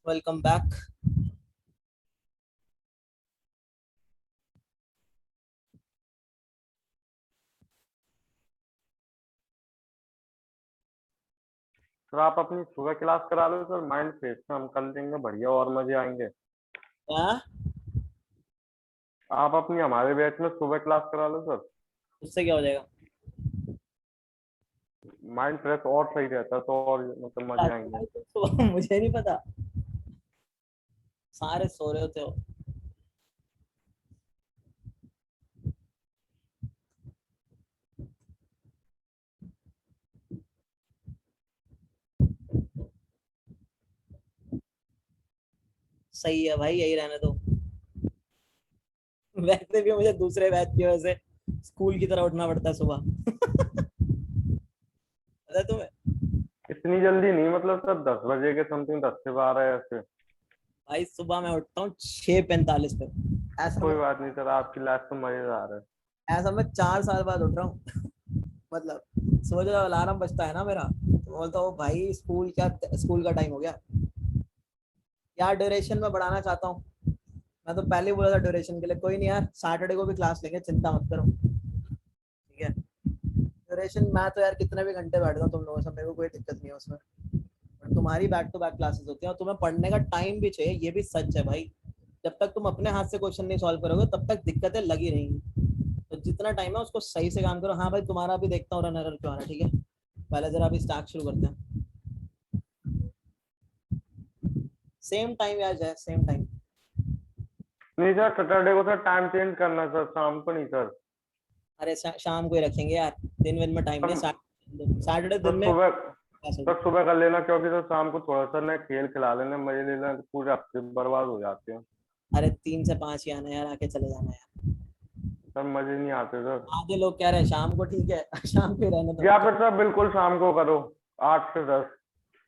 Welcome back. Sir आप अपनी सुबह क्लास करा लो सर, माइंड फ्रेश में हम कर लेंगे बढ़िया और मजे आएंगे। हाँ, आप अपनी हमारे बैच में सुबह क्लास करा लो सर, उससे क्या हो जाएगा? माइंड फ्रेश और सही रहता है तो और मतलब मजे आएंगे। तो मुझे नहीं पता, सारे सो रहे होते हो। सही है भाई, यही रहने दो। वैसे भी मुझे दूसरे बैच की वजह से स्कूल की तरह उठना पड़ता है सुबह। पता है तुम्हें? इतनी जल्दी नहीं, मतलब सर 10 बजे के समथिंग, 10 से 12 ऐसे। भाई सुबह मैं उठता हूँ 6:45 पे। ऐसा मैं कोई बात नहीं सर, आपकी लाइफ तो मजेदार है। ऐसा मैं 4 साल बाद उठ रहा हूँ। मतलब सुबह जो अलार्म बजता है ना मेरा, तो बोलता हूँ भाई स्कूल क्या, स्कूल का टाइम हो गया। यार ड्यूरेशन में बढ़ाना चाहता हूँ। मैं तो पहले ही बोला था ड्यूरेशन के लिए, कोई नहीं यार, सैटरडे को भी क्लास लेंगे, चिंता मत करो। ठीक है, ड्यूरेशन मैं तो यार कितने भी घंटे बैठता हूँ तुम लोगों से, मेरे को कोई दिक्कत नहीं है उसमें। बट तुम्हारी बैक टू बैक क्लासेस होती हैं और तुम्हें पढ़ने का टाइम भी चाहिए, ये भी सच है भाई। जब तक तुम अपने हाथ से क्वेश्चन नहीं सॉल्व करोगे तब तक दिक्कतें लगी रहेंगी। तो जितना टाइम है उसको सही से काम करो। हाँ भाई, तुम्हारा भी देखता हूँ रन एरर क्यों आ रहा है। ठीक है, पहले जरा अभी स्टार्ट शुरू करते हैं। सेम टाइम यार, जय सेम टाइम। नहीं सर, सैटरडे को सर टाइम चेंज करना है सर, शाम को नहीं सर। अरे शाम को ही रखेंगे यार, दिन दिन में टाइम नहीं। सर सैटरडे दिन सर में सुबह क्लास होगी। सर सुबह कर लेना, क्योंकि सर शाम को थोड़ा सा ना खेल खिला लेना, मजे ले लेना, पूरे हफ्ते बर्बाद हो जाते हैं। अरे 3 से 5 ही आना यार, आके चले जाना यार। सर मजे नहीं आते सर। आधे लोग कह रहे हैं शाम को, ठीक है। शाम को ही रहने दो। या फिर सर बिल्कुल शाम को करो, 8 से 10।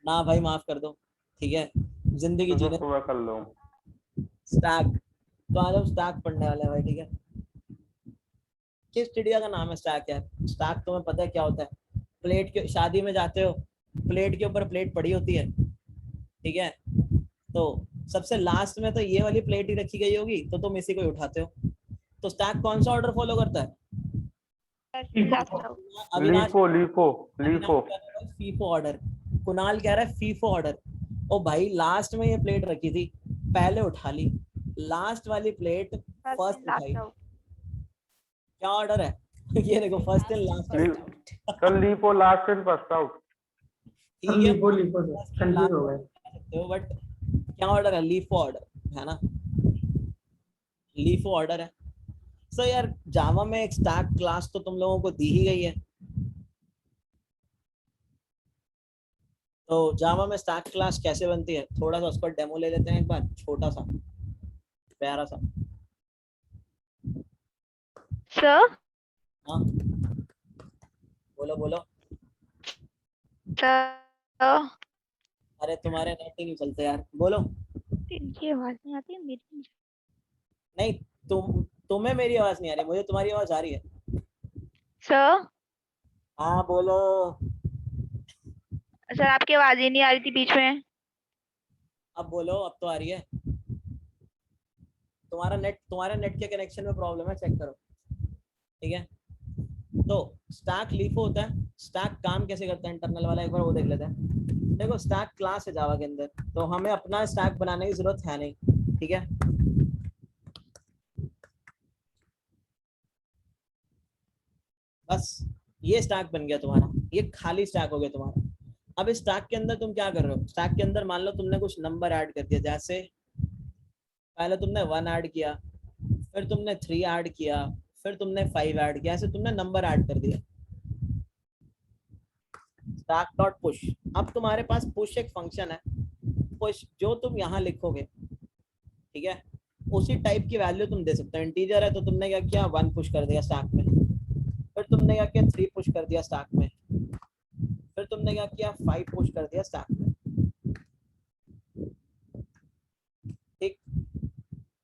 ना भाई, माफ कर दो। ठीक है, जिंदगी तो सर जीने। सुबह कर लो। स्टैक, तो आज हम स्टैक पढ़ने वाले हैं भाई। ठीक है, किस चिड़िया का नाम है स्टैक यार? स्टैक तुम्हें पता है क्या होता है? प्लेट के, शादी में जाते हो, प्लेट के ऊपर प्लेट पड़ी होती है। ठीक है, तो सबसे लास्ट में तो ये वाली प्लेट ही रखी गई होगी, तो तुम इसी को ही उठाते हो। तो स्टैक कौन सा ऑर्डर फॉलो करता है? Last out. Avinash LIFO LIFO Avinash LIFO. कह रहा है फीफो ऑर्डर, कुणाल कह रहा है फीफो ऑर्डर। ओ भाई लास्ट में ये प्लेट रखी थी, पहले उठा ली, लास्ट वाली प्लेट फर्स्ट उठाई, लास्ट आउट। क्या ऑर्डर है? ये देखो फर्स्ट इन लास्ट आउट। कल LIFO last in first out. ठीक है, लीफो लीफो से first in कंफ्यूज last हो out गए। कह सकते हो, बट क्या ऑर्डर है? लीफो ऑर्डर है ना, लीफो ऑर्डर है। सो यार जावा में एक स्टैक क्लास तो तुम लोगों को दी ही गई है। तो जावा में स्टैक क्लास कैसे बनती है, थोड़ा सा उसका डेमो ले लेते हैं एक बार, छोटा सा प्यारा सा। सर हाँ बोलो बोलो। सर अरे तुम्हारे नेट ही नहीं चलते यार, बोलो। इनकी आवाज नहीं आती है, मेरी नहीं, तुम्हें मेरी आवाज नहीं आ रही, मुझे तुम्हारी आवाज आ रही है। सर। हाँ बोलो। सर आपकी आवाज ही नहीं आ रही थी बीच में। अब बोलो, अब तो आ रही है। तुम्हारे नेट के कनेक्शन में प्रॉब्लम है, चेक करो। ठीक है, तो स्टैक लीफो होता है। स्टैक काम कैसे करता है इंटरनल वाला, एक बार वो देख लेते हैं। देखो स्टैक क्लास है जावा के अंदर, तो हमें अपना स्टैक बनाने की जरूरत है नहीं। ठीक है, बस ये स्टैक बन गया तुम्हारा, ये खाली स्टैक हो गया तुम्हारा। अब इस स्टैक के अंदर तुम क्या कर रहे हो? स्टैक के अंदर मान लो तुमने कुछ नंबर ऐड कर दिया, जैसे पहले तुमने 1 ऐड किया, फिर तुमने 3 ऐड किया, फिर तुमने 5 ऐड किया, ऐसे तुमने नंबर ऐड कर दिया। स्टैक डॉट पुश, अब तुम्हारे पास पुश एक फंक्शन है। पुश जो तुम यहाँ लिखोगे, ठीक है, उसी टाइप की वैल्यू तुम दे सकते हो। इंटीजर है तो तुमने क्या किया, 1 पुश कर दिया स्टैक में, फिर तुमने क्या किया, 3 पुश कर दिया स्टैक में, फिर तुमने क्या किया, 5 पुश कर दिया स्टैक में। ठीक,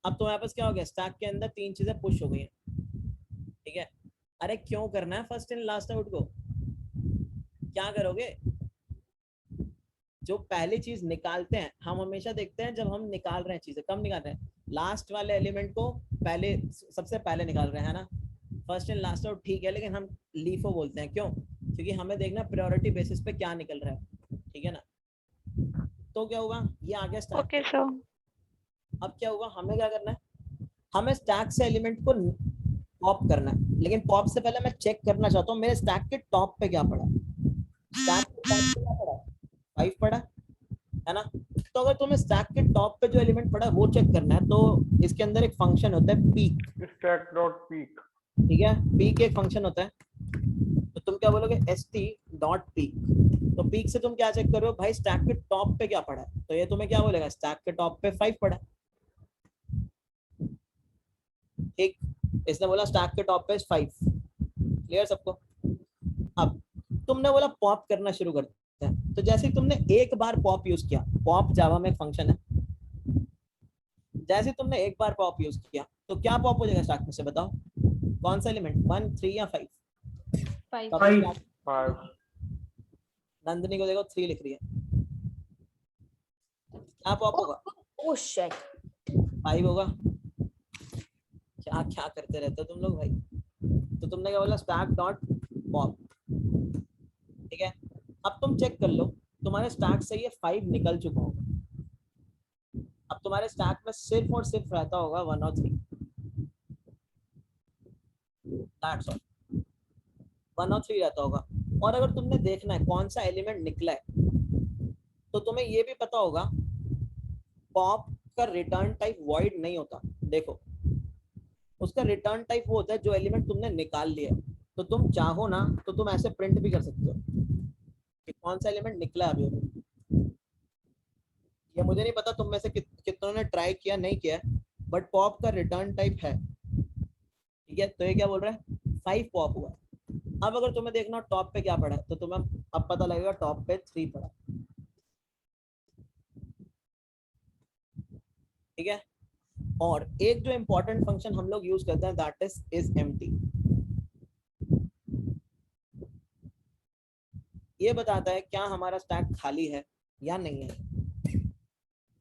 अब तुम्हारे पास क्या हो गया, स्टैक के अंदर 3 चीजें पुश हो गई हैं। ठीक है, अरे क्यों करना है फर्स्ट इन लास्ट आउट को? क्या करोगे, जो पहली चीज निकालते हैं, हम हमेशा देखते हैं जब हम निकाल रहे हैं चीजें, कम निकाल रहे हैं, लास्ट वाले एलिमेंट को पहले, सबसे पहले निकाल रहे हैं ना। फर्स्ट इन लास्ट आउट ठीक है, लेकिन हम लीफो बोलते हैं, क्यों? क्योंकि हमें देखना प्रायोरिटी बेसिस पे क्या निकल रहा है। ठीक है ना, तो क्या होगा, ये आगे स्टैक। Okay sir. अब क्या होगा, हमें क्या करना है, हमें स्टैक से एलिमेंट को पॉप करना है, लेकिन पॉप से पहले मैं चेक करना चाहता हूँ मेरे स्टैक के टॉप पे क्या पड़ा। स्टैक के टॉप पे क्या पड़ा, 5 पड़ा है ना। तो अगर तुम्हें स्टैक के टॉप पे जो एलिमेंट पड़ा है वो चेक करना है, तो इसके अंदर एक फंक्शन होता है पीक। Stack dot peak. ठीक है, पीक एक फंक्शन होता है, तो तुम क्या बोलोगे, st डॉट पीक। तो पीक से तुम क्या चेक कर रहे हो, भाई स्टैक के टॉप पे क्या पड़ा है, तो ये तुम्हें क्या बोलेगा, स्टैक के टॉप पे 5 पड़ा है। ठीक, इसने बोला स्टैक के टॉप पे 5, क्लियर सबको? अब तुमने बोला पॉप करना शुरू करते हैं, तो जैसे ही तुमने एक बार पॉप यूज किया, पॉप जावा में एक फंक्शन है, जैसे तुमने एक बार पॉप यूज किया तो क्या पॉप हो जाएगा स्टैक में से, बताओ कौन सा एलिमेंट, 1, 3 या 5? 5 5। नंदिनी को देखो 3 लिख रही है, क्या पॉप होगा? ओह शिट, 5 होगा। क्या क्या करते रहते हो तुम लोग भाई। तो तुमने क्या बोला, स्टैक डॉट पॉप। ठीक है, अब तुम चेक कर लो तुम्हारे स्टैक से ये 5 निकल चुका होगा। अब तुम्हारे स्टैक में सिर्फ और सिर्फ रहता होगा 1 और 3, दैट्स ऑल, 1 और 3 रहता होगा। और अगर तुमने देखना है कौन सा एलिमेंट निकला है, तो तुम्हें ये भी पता होगा पॉप का रिटर्न टाइप वॉइड नहीं होता। देखो उसका रिटर्न टाइप वो होता है जो एलिमेंट तुमने निकाल लिया है, तो तुम चाहो ना तो तुम ऐसे प्रिंट भी कर सकते हो कि कौन सा एलिमेंट निकला है अभी। ये मुझे नहीं पता तुम में से कितनों ने ट्राई किया नहीं किया, बट पॉप का रिटर्न टाइप है। ठीक है, तो ये क्या बोल रहा है, 5 पॉप हुआ। अब अगर तुम्हें देखना टॉप पे क्या पड़ा है, तो तुम्हें अब पता लगेगा टॉप पे 3 पड़ा। ठीक है, और एक जो इंपॉर्टेंट फंक्शन हम लोग यूज करते हैं दैट इज एम्प्टी। ये बताता है क्या हमारा स्टैक खाली है या नहीं है।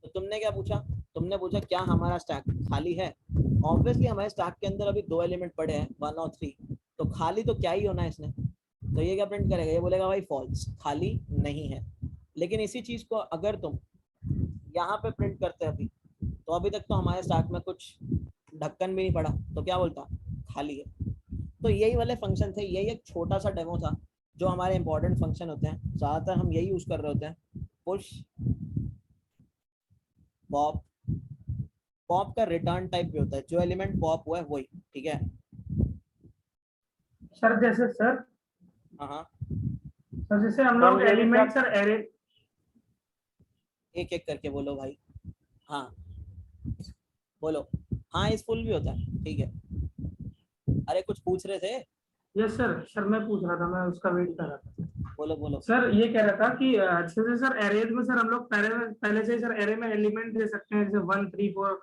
तो तुमने क्या पूछा, तुमने पूछा क्या हमारा स्टैक खाली है, ऑब्वियसली हमारे स्टैक के अंदर अभी 2 एलिमेंट पड़े हैं 1 और 3, तो खाली तो क्या ही होना है इसने। तो ये क्या प्रिंट करेगा, ये बोलेगा भाई फॉल्स, खाली नहीं है। लेकिन इसी चीज को अगर तुम यहाँ पे प्रिंट करते अभी, तो अभी तक तो हमारे स्टैक में कुछ ढक्कन भी नहीं पड़ा, तो क्या बोलता, खाली है। तो यही वाले फंक्शन थे, यही एक छोटा सा डेमो था जो हमारे इंपॉर्टेंट फंक्शन होते हैं, ज्यादातर हम यही यूज कर रहे होते हैं, पुश, पॉप। पॉप का रिटर्न टाइप भी होता है, जो एलिमेंट पॉप हुआ है वही, ठीक है। सर जैसे सर हाँ सर जैसे हम लोग एलिमेंट सर एरे, एक एक करके बोलो भाई। हाँ बोलो। हाँ इस फुल भी होता है, ठीक है। अरे कुछ पूछ रहे थे, यस सर मैं पूछ रहा था, मैं उसका वेट कर रहा था। बोलो बोलो। सर ये कह रहा था कि जैसे सर एरेज में सर हम लोग पहले से सर एरे में एलिमेंट दे सकते हैं, जैसे 1 3 4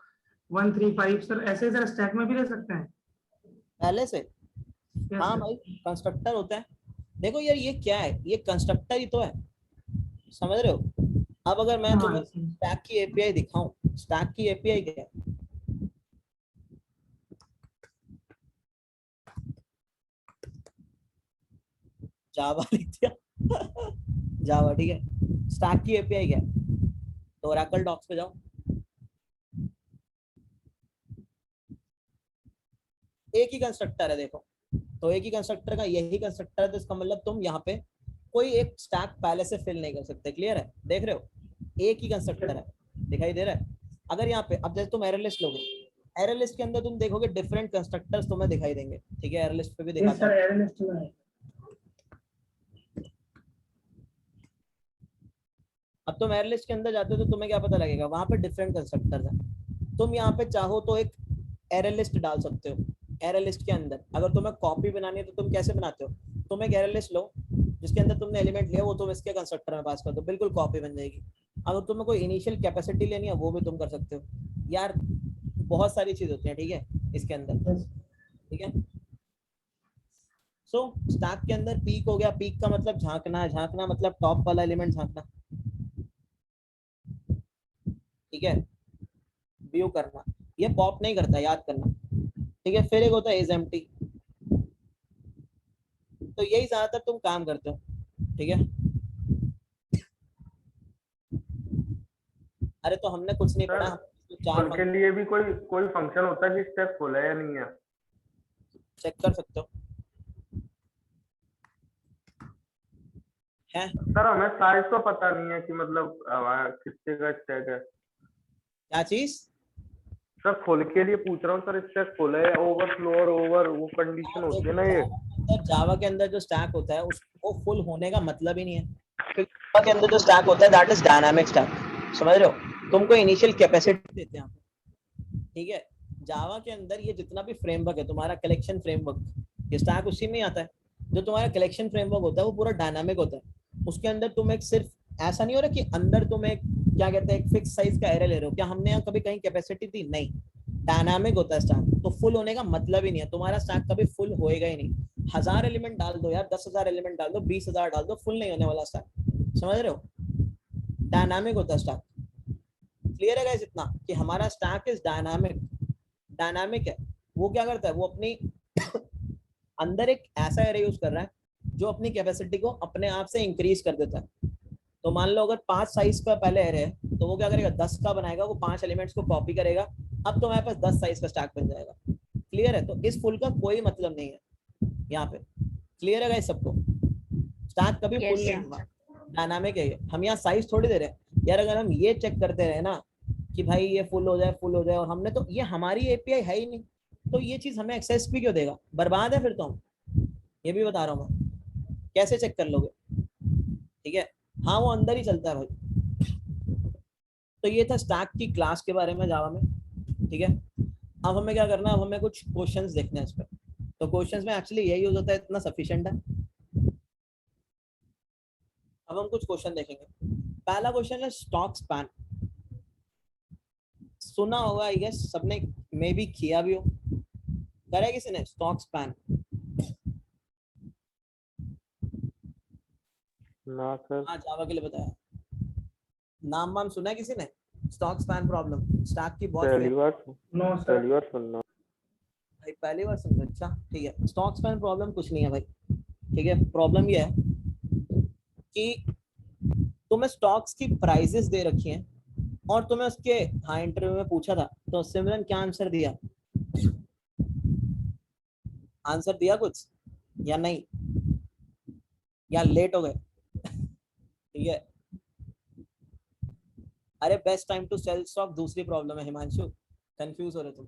1 3 5 सर, ऐसे सर स्टैक में भी दे सकते हैं पहले से, yes, हाँ sir. भाई कंस्ट्रक्टर होता है। देखो यार ये क्या है, ये कंस्ट्रक्टर ही तो है, समझ रहे हो। अब अगर मैं हाँ, तुम्हें yes, sir. स्टैक की एपीआई दिखाऊं, स्टैक की एपीआई क्या है, जावा लिख दिया जावा, ठीक है। स्टैक की एपीआई क्या है, तो ओरेकल डॉक्स पे जाओ, एक ही कंस्ट्रक्टर है देखो, तो एक ही कंस्ट्रक्टर का यही कंस्ट्रक्टर है, तो इसका मतलब तुम यहाँ पे कोई एक स्टैक पहले से फिल नहीं कर सकते, क्लियर है, देख रहे हो, एक ही कंस्ट्रक्टर है, दिखाई दे रहा है। अगर यहाँ पे अब जैसे तुम एरे लिस्ट लोगे, एरे लिस्ट के अंदर तुम देखोगे डिफरेंट कंस्ट्रक्टर्स तुम्हें दिखाई देंगे, ठीक है, एरे लिस्ट पे भी yes, दिखाता sir, हूँ। एरे लिस्ट में है। अब तुम एरे लिस्ट के अंदर जाते हो तो तुम्हें क्या पता लगेगा, वहां पे डिफरेंट कंस्ट्रक्टर्स हैं। तुम यहाँ पे चाहो तो एक एरे लिस्ट डाल सकते हो, एरे लिस्ट के अंदर अगर तुम्हें कॉपी बनानी है तो तुम कैसे बनाते हो, तुम एक एरे लिस्ट लो जिसके अंदर तुमने एलिमेंट लिया, वो तुम इसके कंस्ट्रक्टर में पास कर दो, बिल्कुल कॉपी बन जाएगी। अगर तुम्हें कोई इनिशियल कैपेसिटी लेनी है वो भी तुम कर सकते हो, यार बहुत सारी चीज होती है, ठीक है, इसके अंदर, Yes. ठीक है। सो स्टैक के अंदर पीक हो गया, पीक का मतलब झांकना, झांकना मतलब टॉप वाला एलिमेंट झांकना, ठीक है, व्यू करना, ये पॉप नहीं करता, याद करना, ठीक है। फिर एक होता है इज एम्प्टी, तो यही ज्यादातर तुम काम करते हो, ठीक है। अरे तो हमने कुछ नहीं पढ़ा, सर चार उनके लिए भी कोई कोई फंक्शन होता है कि स्टैक खोला है या नहीं है? चेक कर सकते हो, है सर हमें साइज तो पता नहीं है कि मतलब कितने का स्टैक है। क्या चीज, सर खोल के लिए पूछ रहा हूँ सर, स्टैक खोला है, ओवरफ्लो और ओवर वो कंडीशन होती है ना ये। जावा के अंदर जो स्टैक होता है उसको फुल होने का मतलब ही नहीं है, क्योंकि जावा के अंदर जो स्टैक होता है दैट इज डायनामिक स्टैक, समझ रहे हो, तुमको इनिशियल कैपेसिटी देते हैं, ठीक है। जावा के अंदर ये जितना भी फ्रेमवर्क है तुम्हारा, कलेक्शन फ्रेमवर्क, ये स्टैक उसी में आता है। जो तुम्हारा कलेक्शन फ्रेमवर्क होता है वो पूरा डायनामिक होता है, उसके अंदर तुम एक सिर्फ ऐसा नहीं हो रहा कि अंदर तुम एक क्या कहते हैं एक फिक्स साइज का एरे ले रहे हो, क्या हमने यहाँ कभी कहीं कैपेसिटी दी, नहीं, डायनामिक होता है स्टैक, तो फुल होने का मतलब ही नहीं है, तुम्हारा स्टैक कभी फुल होएगा ही नहीं। 1000 एलिमेंट डाल दो यार, 10,000 एलिमेंट डाल दो, 20,000 डाल दो, फुल नहीं होने वाला स्टैक, समझ रहे हो, डायनामिक होता है स्टैक। क्लियर है गाइस इतना कि हमारा स्टैक इज डायनामिक, डायनामिक है। वो क्या करता है, वो अपनी अंदर एक ऐसा एरे यूज कर रहा है जो अपनी कैपेसिटी को अपने आप से इंक्रीज कर देता है। तो मान लो अगर 5 साइज का पहले एरे है तो वो क्या करेगा, 10 का बनाएगा, वो 5 एलिमेंट्स को कॉपी करेगा, अब तुम्हारे पास 10 साइज का स्टैक बन जाएगा। क्लियर है, तो इस फुल का कोई मतलब नहीं है यहाँ पे, क्लियर है गाइस सबको, स्टैक कभी फुल नहीं होगा, डायनामिक है ये। हम यहाँ साइज थोड़ी दे रहे हैं यार, अगर हम ये चेक करते रहे ना कि भाई ये फुल हो जाए, फुल हो जाए, और हमने तो ये हमारी एपीआई है ही नहीं, तो ये चीज हमें एक्सेस भी क्यों देगा, बर्बाद है फिर तो हम, ये भी बता रहा हूँ मैं, कैसे चेक कर लोगे, ठीक है। हाँ वो अंदर ही चलता है भाई। तो ये था स्टैक की क्लास के बारे में जावा में, ठीक है। अब हमें क्या करना है, अब हमें कुछ क्वेश्चंस देखने हैं इस पर, तो क्वेश्चंस में एक्चुअली यही यूज होता है, इतना सफिशिएंट है। अब हम कुछ क्वेश्चन देखेंगे। पहला क्वेश्चन है स्टॉक स्पैन, सुना होगा आई गेस सबने, मे बी किया भी हो, करा किसी ने स्टॉक स्पैन, ना सर। हाँ जावा के लिए बताया, नाम वाम सुना है किसी ने, स्टॉक स्पैन प्रॉब्लम स्टॉक की बहुत पहली बार नो सर। पहली बार सुन रहा हूँ। भाई पहली बार सुन रहे हो? अच्छा ठीक है, स्टॉक स्पैन प्रॉब्लम कुछ नहीं है भाई, ठीक है। प्रॉब्लम ये है कि तुम्हें स्टॉक्स की प्राइसेस दे रखी हैं और तुम्हें उसके, हाँ इंटरव्यू में पूछा था तो सिमरन क्या आंसर दिया? आंसर दिया कुछ या नहीं, या लेट हो गए? ठीक है। अरे best time to sell stock दूसरी प्रॉब्लम है हिमांशु, कंफ्यूज हो रहे तुम।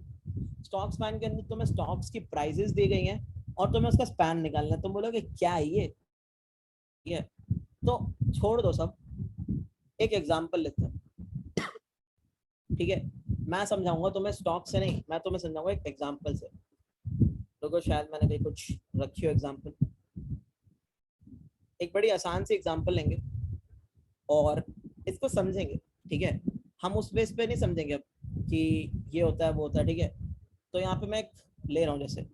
स्टॉक स्पैन के अंदर तुम्हें स्टॉक्स की प्राइसेस दी गई हैं और तुम्हें उसका स्पैन निकालना है। तुम बोलोगे क्या है ये तो छोड़ दो सब, एक एग्जांपल लेते हैं, ठीक है। मैं समझाऊंगा तुम्हें स्टॉक से नहीं, मैं तुम्हें समझाऊंगा एक एग्जांपल से। रुको शायद मैंने कहीं कुछ रखी हो एग्जांपल। एक बड़ी आसान सी एग्जांपल लेंगे और इसको समझेंगे, ठीक है। हम उस बेस पे नहीं समझेंगे अब कि ये होता है वो होता है, ठीक है। तो यहाँ पे मैं एक ले रहा हूँ, जैसे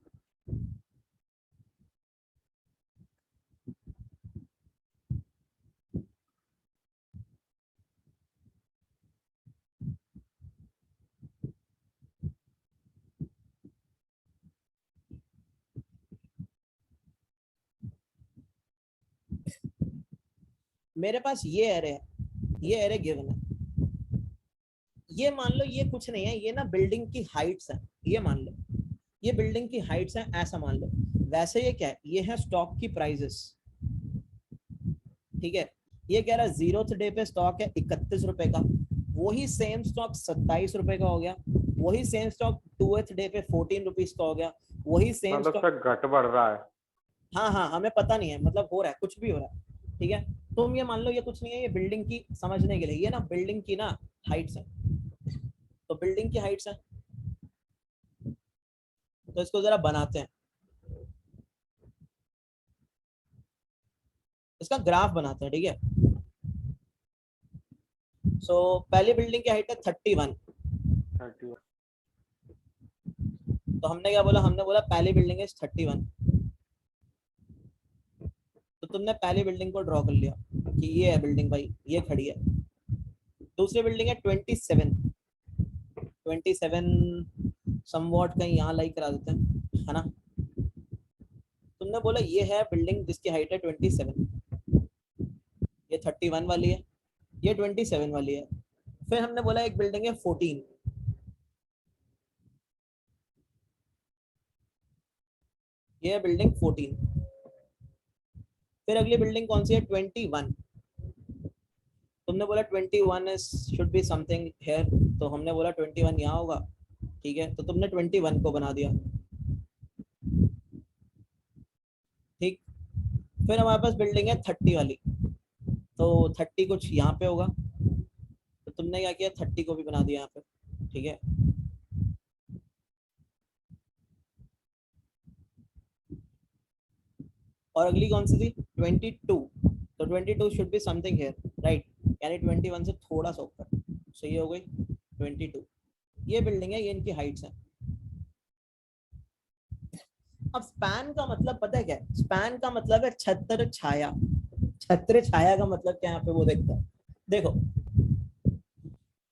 मेरे पास ये एरे है, ये एरे गिवन है। ये मान लो ये कुछ नहीं है, ये ना बिल्डिंग की हाइट्स है, ये मान लो ये बिल्डिंग की हाइट्स है, ऐसा मान लो। वैसे ये क्या है, ये है स्टॉक की प्राइजेस, ठीक है। ये कह रहा है 0th डे पे स्टॉक है 31 रुपए का, वही सेम स्टॉक 27 रुपए का हो गया, वही सेम स्टॉक 2th डे पे 14 रुपीज का हो गया, वही सेम मतलब स्टॉक। सर घट बढ़ रहा है। हाँ हाँ, हमें पता नहीं है, मतलब हो रहा है, कुछ भी हो रहा है, ठीक है। तुम ये मान लो ये कुछ नहीं है, ये बिल्डिंग की समझने के लिए, ये ना बिल्डिंग की ना हाइट्स है, तो बिल्डिंग की हाइट्स है, तो इसको जरा बनाते हैं, इसका ग्राफ बनाते हैं, ठीक है। सो पहली बिल्डिंग की हाइट है 31, 31। तो हमने क्या बोला, हमने बोला पहली बिल्डिंग है 31, तो तुमने पहली बिल्डिंग को ड्रॉ कर लिया कि ये है बिल्डिंग भाई, ये खड़ी है। दूसरी बिल्डिंग है 27, 27 समवॉट कहीं यहाँ लाइक करा देते हैं, है ना। तुमने बोला ये है बिल्डिंग जिसकी हाइट है 27, ये 31 वाली है, ये 27 वाली है। फिर हमने बोला एक बिल्डिंग है 14, ये है बिल्डिंग 14। फिर अगली बिल्डिंग कौन सी है, 21। तुमने बोला 21 is should be something here, तो हमने बोला 21 यहाँ होगा, ठीक है। तो तुमने 21 को बना दिया, ठीक। फिर हमारे पास बिल्डिंग है 30 वाली, तो 30 कुछ यहाँ पे होगा, तो तुमने क्या किया, 30 को भी बना दिया यहाँ पे, ठीक है। और अगली कौन सी थी, 22, तो 22 should be something here, right, यानी 21 से थोड़ा सा ऊपर, सही हो गई 22। ये बिल्डिंग है, ये इनकी हाइट्स है। अब स्पैन का मतलब पता है क्या है, स्पैन का मतलब है छत्र छाया। छत्र छाया का मतलब क्या है, यहाँ पे वो देखते हैं। देखो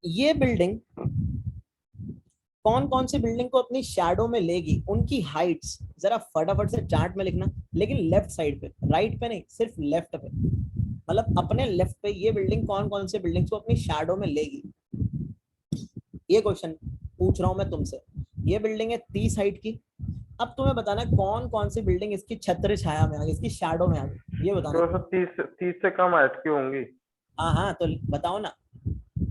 ये बिल्डिंग कौन कौन सी बिल्डिंग को अपनी शैडो में लेगी, उनकी हाइट्स जरा फटाफट से चार्ट में लिखना, लेकिन लेफ्ट साइड पे, राइट पे नहीं, सिर्फ लेफ्ट पे, मतलब अपने लेफ्ट पे ये बिल्डिंग कौन कौन से बिल्डिंग्स को अपनी शैडो में लेगी। ये क्वेश्चन पूछ रहा हूं मैं तुमसे। ये बिल्डिंग है 30 हाइट की, अब तुम्हें बताना है कौन कौन सी बिल्डिंग इसकी छत्र छाया में आ गई, इसकी शैडो में आ गई, ये बताना। तो 30 से कम हाइट की होंगी। हाँ हाँ, तो बताओ ना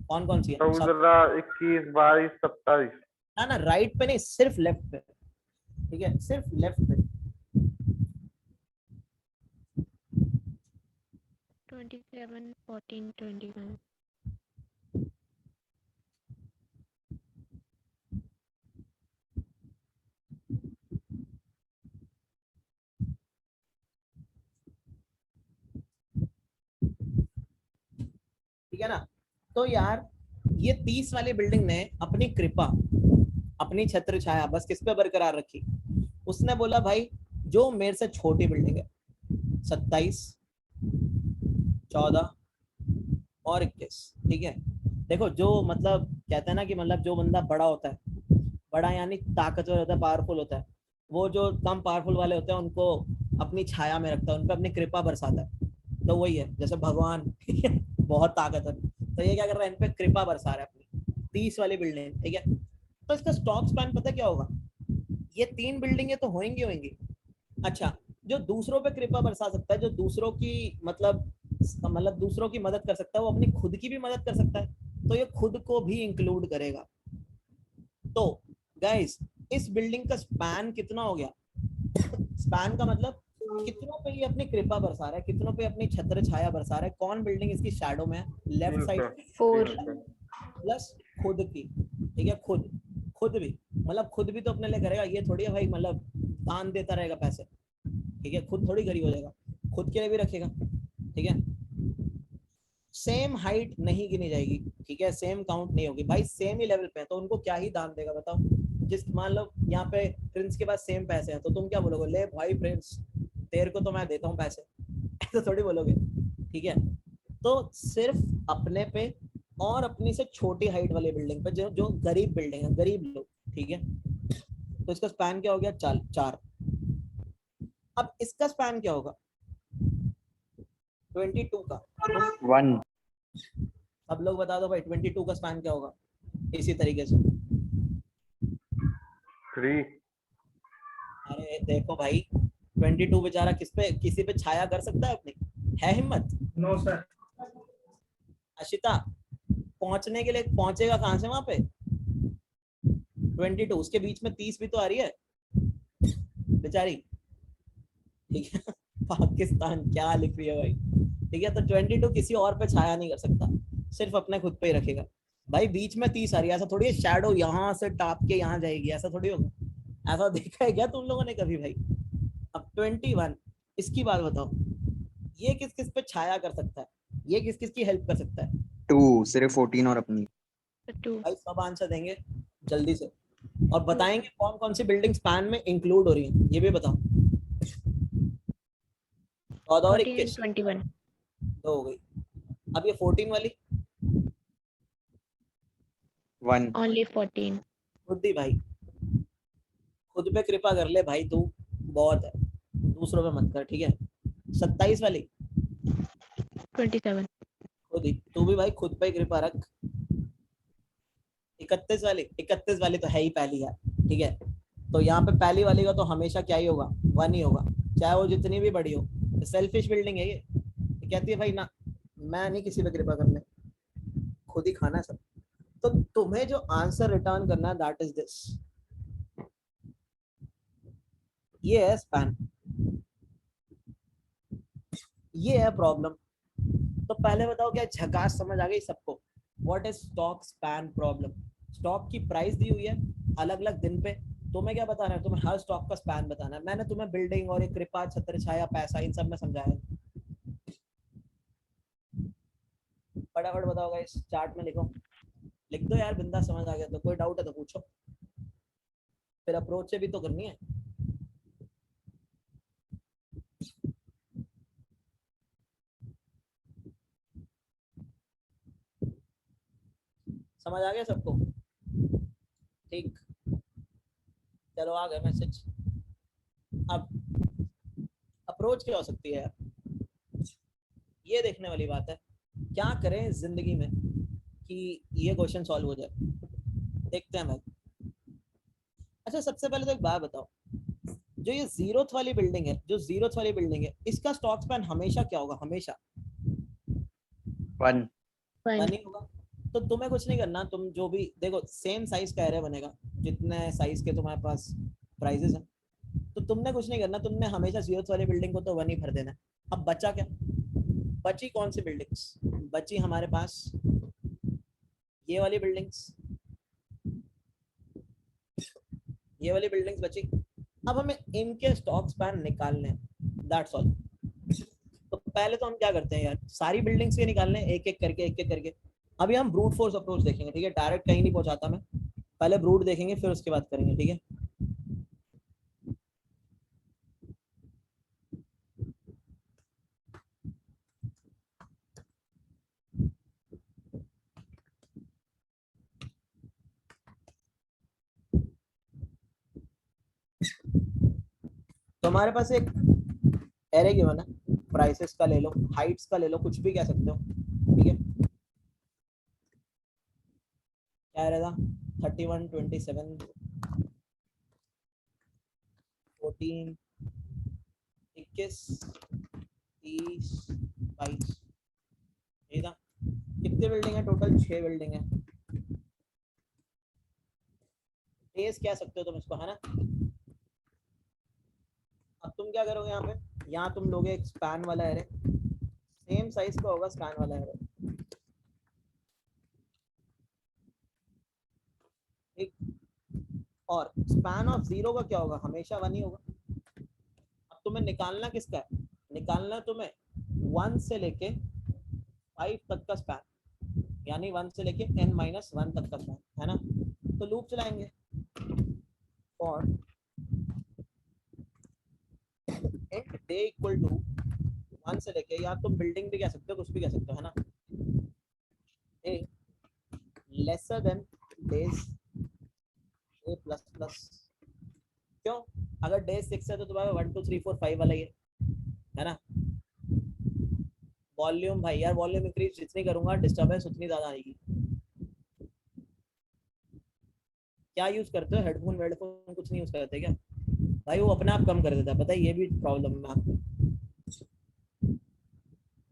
कौन कौन सी है। 14, 21, 22, 27। ना ना, राइट पे नहीं, सिर्फ लेफ्ट पे, ठीक है, सिर्फ लेफ्ट पे। 27, 14, 21। ठीक है ना। तो यार ये 30 वाली बिल्डिंग ने अपनी कृपा, अपनी छत्र छाया बस किस पे बरकरार रखी, उसने बोला भाई जो मेरे से छोटी बिल्डिंग है 27, 14 और 21, ठीक है, देखो जो मतलब कहते हैं ना कि मतलब जो बंदा बड़ा होता है, बड़ा यानी ताकतवर होता है, पावरफुल होता है, वो जो कम पावरफुल वाले होते हैं उनको अपनी छाया में रखता है, उन पर अपनी कृपा बरसाता है। तो वही है जैसे भगवान ठीक है, बहुत ताकतवर, तो ये क्या कर रहा है, इन पे कृपा बरसा रहा है अपनी। 30 वाली बिल्डिंग, ठीक है। तो इसका स्टॉक स्पैन पता क्या होगा, ये 3 बिल्डिंगें तो होंगी। अच्छा, जो दूसरों पे कृपा बरसा सकता है, जो दूसरों की मतलब दूसरों की मदद कर सकता है, वो अपनी खुद की भी मदद कर सकता है, तो ये खुद को भी इंक्लूड करेगा। तो गाइस, इस बिल्डिंग का स्पैन कितना हो गया, स्पैन का मतलब कितनों पे ये अपनी कृपा बरसा रहा है, कितनों पे अपनी छत्र छाया बरसा रहा है, कौन बिल्डिंग इसकी शैडो में है, लेफ्ट 3 साइड पे, 4 3 पे। प्लस खुद की, ठीक है, खुद खुद भी, मतलब खुद भी तो अपने लिए करेगा, ये थोड़ी है भाई मतलब दान देता रहेगा पैसे, ठीक है, खुद थोड़ी गरीब हो जाएगा, खुद के लिए भी रखेगा, ठीक है। सेम हाइट नहीं गिनी जाएगी, ठीक है, सेम काउंट नहीं होगी भाई, सेम ही लेवल पे है तो उनको क्या ही दान देगा बताओ। जिस मान लो यहाँ पे प्रिंस के पास सेम पैसे हैं, तो तुम क्या बोलोगे, ले भाई प्रिंस तेरे को तो मैं देता हूँ पैसे ऐसा थोड़ी बोलोगे, ठीक है। तो सिर्फ अपने पे और अपनी से छोटी हाइट वाली बिल्डिंग पे, जो जो गरीब बिल्डिंग है, गरीब लोग, ठीक है, तो इसका स्पैन क्या हो गया, 4। अब इसका स्पैन क्या होगा 22 का, तुम 1 सब लोग बता दो भाई 22 का स्पैन क्या होगा, इसी तरीके से। 3। अरे देखो भाई 22 बेचारा किस पे, किसी पे छाया कर सकता है अपनी, है हिम्मत। No sir. अशिता पहुंचने के लिए पहुंचेगा कहां से वहां पे, 22 उसके बीच में 30 भी तो आ रही है बेचारी, ठीक है पाकिस्तान क्या लिख रही है भाई, ठीक है। तो 22 किसी और पे छाया नहीं कर सकता, सिर्फ अपने खुद पे ही रखेगा। भाई बीच में 30 आ रही है, ऐसा थोड़ी है शैडो यहाँ से टाप के यहाँ जाएगी, ऐसा थोड़ी होगा, ऐसा देखा है क्या तुम लोगों ने कभी भाई। अब 21, इसकी बात बताओ, ये किस किस पे छाया कर सकता है, ये किस किस की हेल्प कर सकता है, 2 सिर्फ 14 और अपनी 2 भाई सब आंसर देंगे जल्दी से, और बताएंगे कौन कौन सी बिल्डिंग स्पैन में इंक्लूड हो रही है, ये भी बताओ। 14 और 14 21 and 21 दो हो गई। अब ये 14 वाली, 1 only 14 बुद्धि भाई, खुद पे कृपा कर ले भाई तू, बहुत है, दूसरों पे मत कर, ठीक है। 27 वाली, 27 खुद ही तू भी भाई खुद पे ही कृपा रख। 31 वाली तो है ही पहली है, ठीक है, तो यहाँ पे पहली वाली का तो हमेशा क्या ही होगा, 1 ही होगा, चाहे वो जितनी भी बड़ी हो। सेल्फिश बिल्डिंग है ये कहती है भाई ना, मैं नहीं किसी पे कृपा करने, खुद ही खाना है सब। तो तुम्हें जो आंसर रिटर्न करना है दैट इज दिस, ये है स्पैन, ये है प्रॉब्लम। तो पहले बताओ क्या झकास समझ आ गई सबको, what is stock span problem. Stock की प्राइस दी हुई है अलग अलग दिन पे, तुम्हें क्या बताना है, तुम्हें हर स्टॉक का स्पैन बताना है। मैंने तुम्हें बिल्डिंग और एक कृपा छत्र छाया पैसा इन सब में समझाया, फटाफट बताओ गाइस, चार्ट में लिखो, लिख दो यार, बिंदा समझ आ गया तो, कोई डाउट है तो पूछो, फिर अप्रोच से भी तो करनी है। समझ आ गया सबको, ठीक, चलो आ गए मैसेज। अब अप्रोच क्या हो सकती है यार, ये देखने वाली बात है, क्या करें जिंदगी में कि ये क्वेश्चन सॉल्व हो जाए, देखते हैं भाई। अच्छा सबसे पहले तो एक बात बताओ, जो ये जीरोथ वाली बिल्डिंग है, जो जीरोथ वाली बिल्डिंग है, इसका स्टॉक स्पैन हमेशा क्या होगा, हमेशा 1 1 नहीं होगा। तो तुम्हें कुछ नहीं करना, तुम जो भी देखो सेम साइज का एरे बनेगा, जितने साइज के तुम्हारे पास प्राइजेस हैं, तो तुमने कुछ नहीं करना, तुमने हमेशा जीरोथ वाली बिल्डिंग को तो 1 ही भर देना है। अब बचा क्या, बची कौन सी बिल्डिंग्स, बची हमारे पास ये वाली बिल्डिंग्स, ये वाली बिल्डिंग्स बची। अब हमें इनके स्टॉक स्पैन निकालने हैं, दैट्स ऑल। तो पहले तो हम क्या करते हैं यार, सारी बिल्डिंग्स के निकालने एक एक करके। अभी हम ब्रूट फोर्स अप्रोच देखेंगे, ठीक है, डायरेक्ट कहीं नहीं पहुंचाता मैं, पहले ब्रूट देखेंगे फिर उसके बाद करेंगे, ठीक है। तो हमारे पास एक एरे गिवन है, प्राइसेस का ले लो, हाइट्स का ले लो, कुछ भी कह सकते हो, ठीक है। क्या रहेगा? 31, 27, 14, 21, 30, 22, ठीक है। कितने बिल्डिंग है टोटल? 6 बिल्डिंग है। डेज कह सकते हो तुम इसको, है ना। अब तुम क्या करोगे यहाँ पे? यहाँ तुम लोगे एक स्पैन वाला एरे, सेम साइज का होगा स्पैन वाला एरे, ठीक। और स्पैन ऑफ 0 का क्या होगा? हमेशा 1 ही होगा। अब तुम्हें निकालना किसका है? निकालना तुम्हें 1 से लेके 5 तक का स्पैन, यानी 1 से लेके n-1 तक का स्पैन, है ना। तो लूप चलाएंगे और int day इक्वल टू 1 से लेके, या तुम बिल्डिंग भी कह सकते हो, कुछ भी कह सकते हो, है ना। a lesser than days a plus plus. क्यों? अगर डे 6 है तो तुम्हारा 1 2 3 4 5 वाला ही है ना। वॉल्यूम भाई यार, वॉल्यूम इंक्रीज जितनी करूंगा डिस्टर्बेंस उतनी ज्यादा आएगी। क्या यूज करते हो? हेडफोन वेडफोन कुछ नहीं यूज करते क्या भाई? वो अपने आप कम कर देता है, पता है, ये भी प्रॉब्लम है आपको।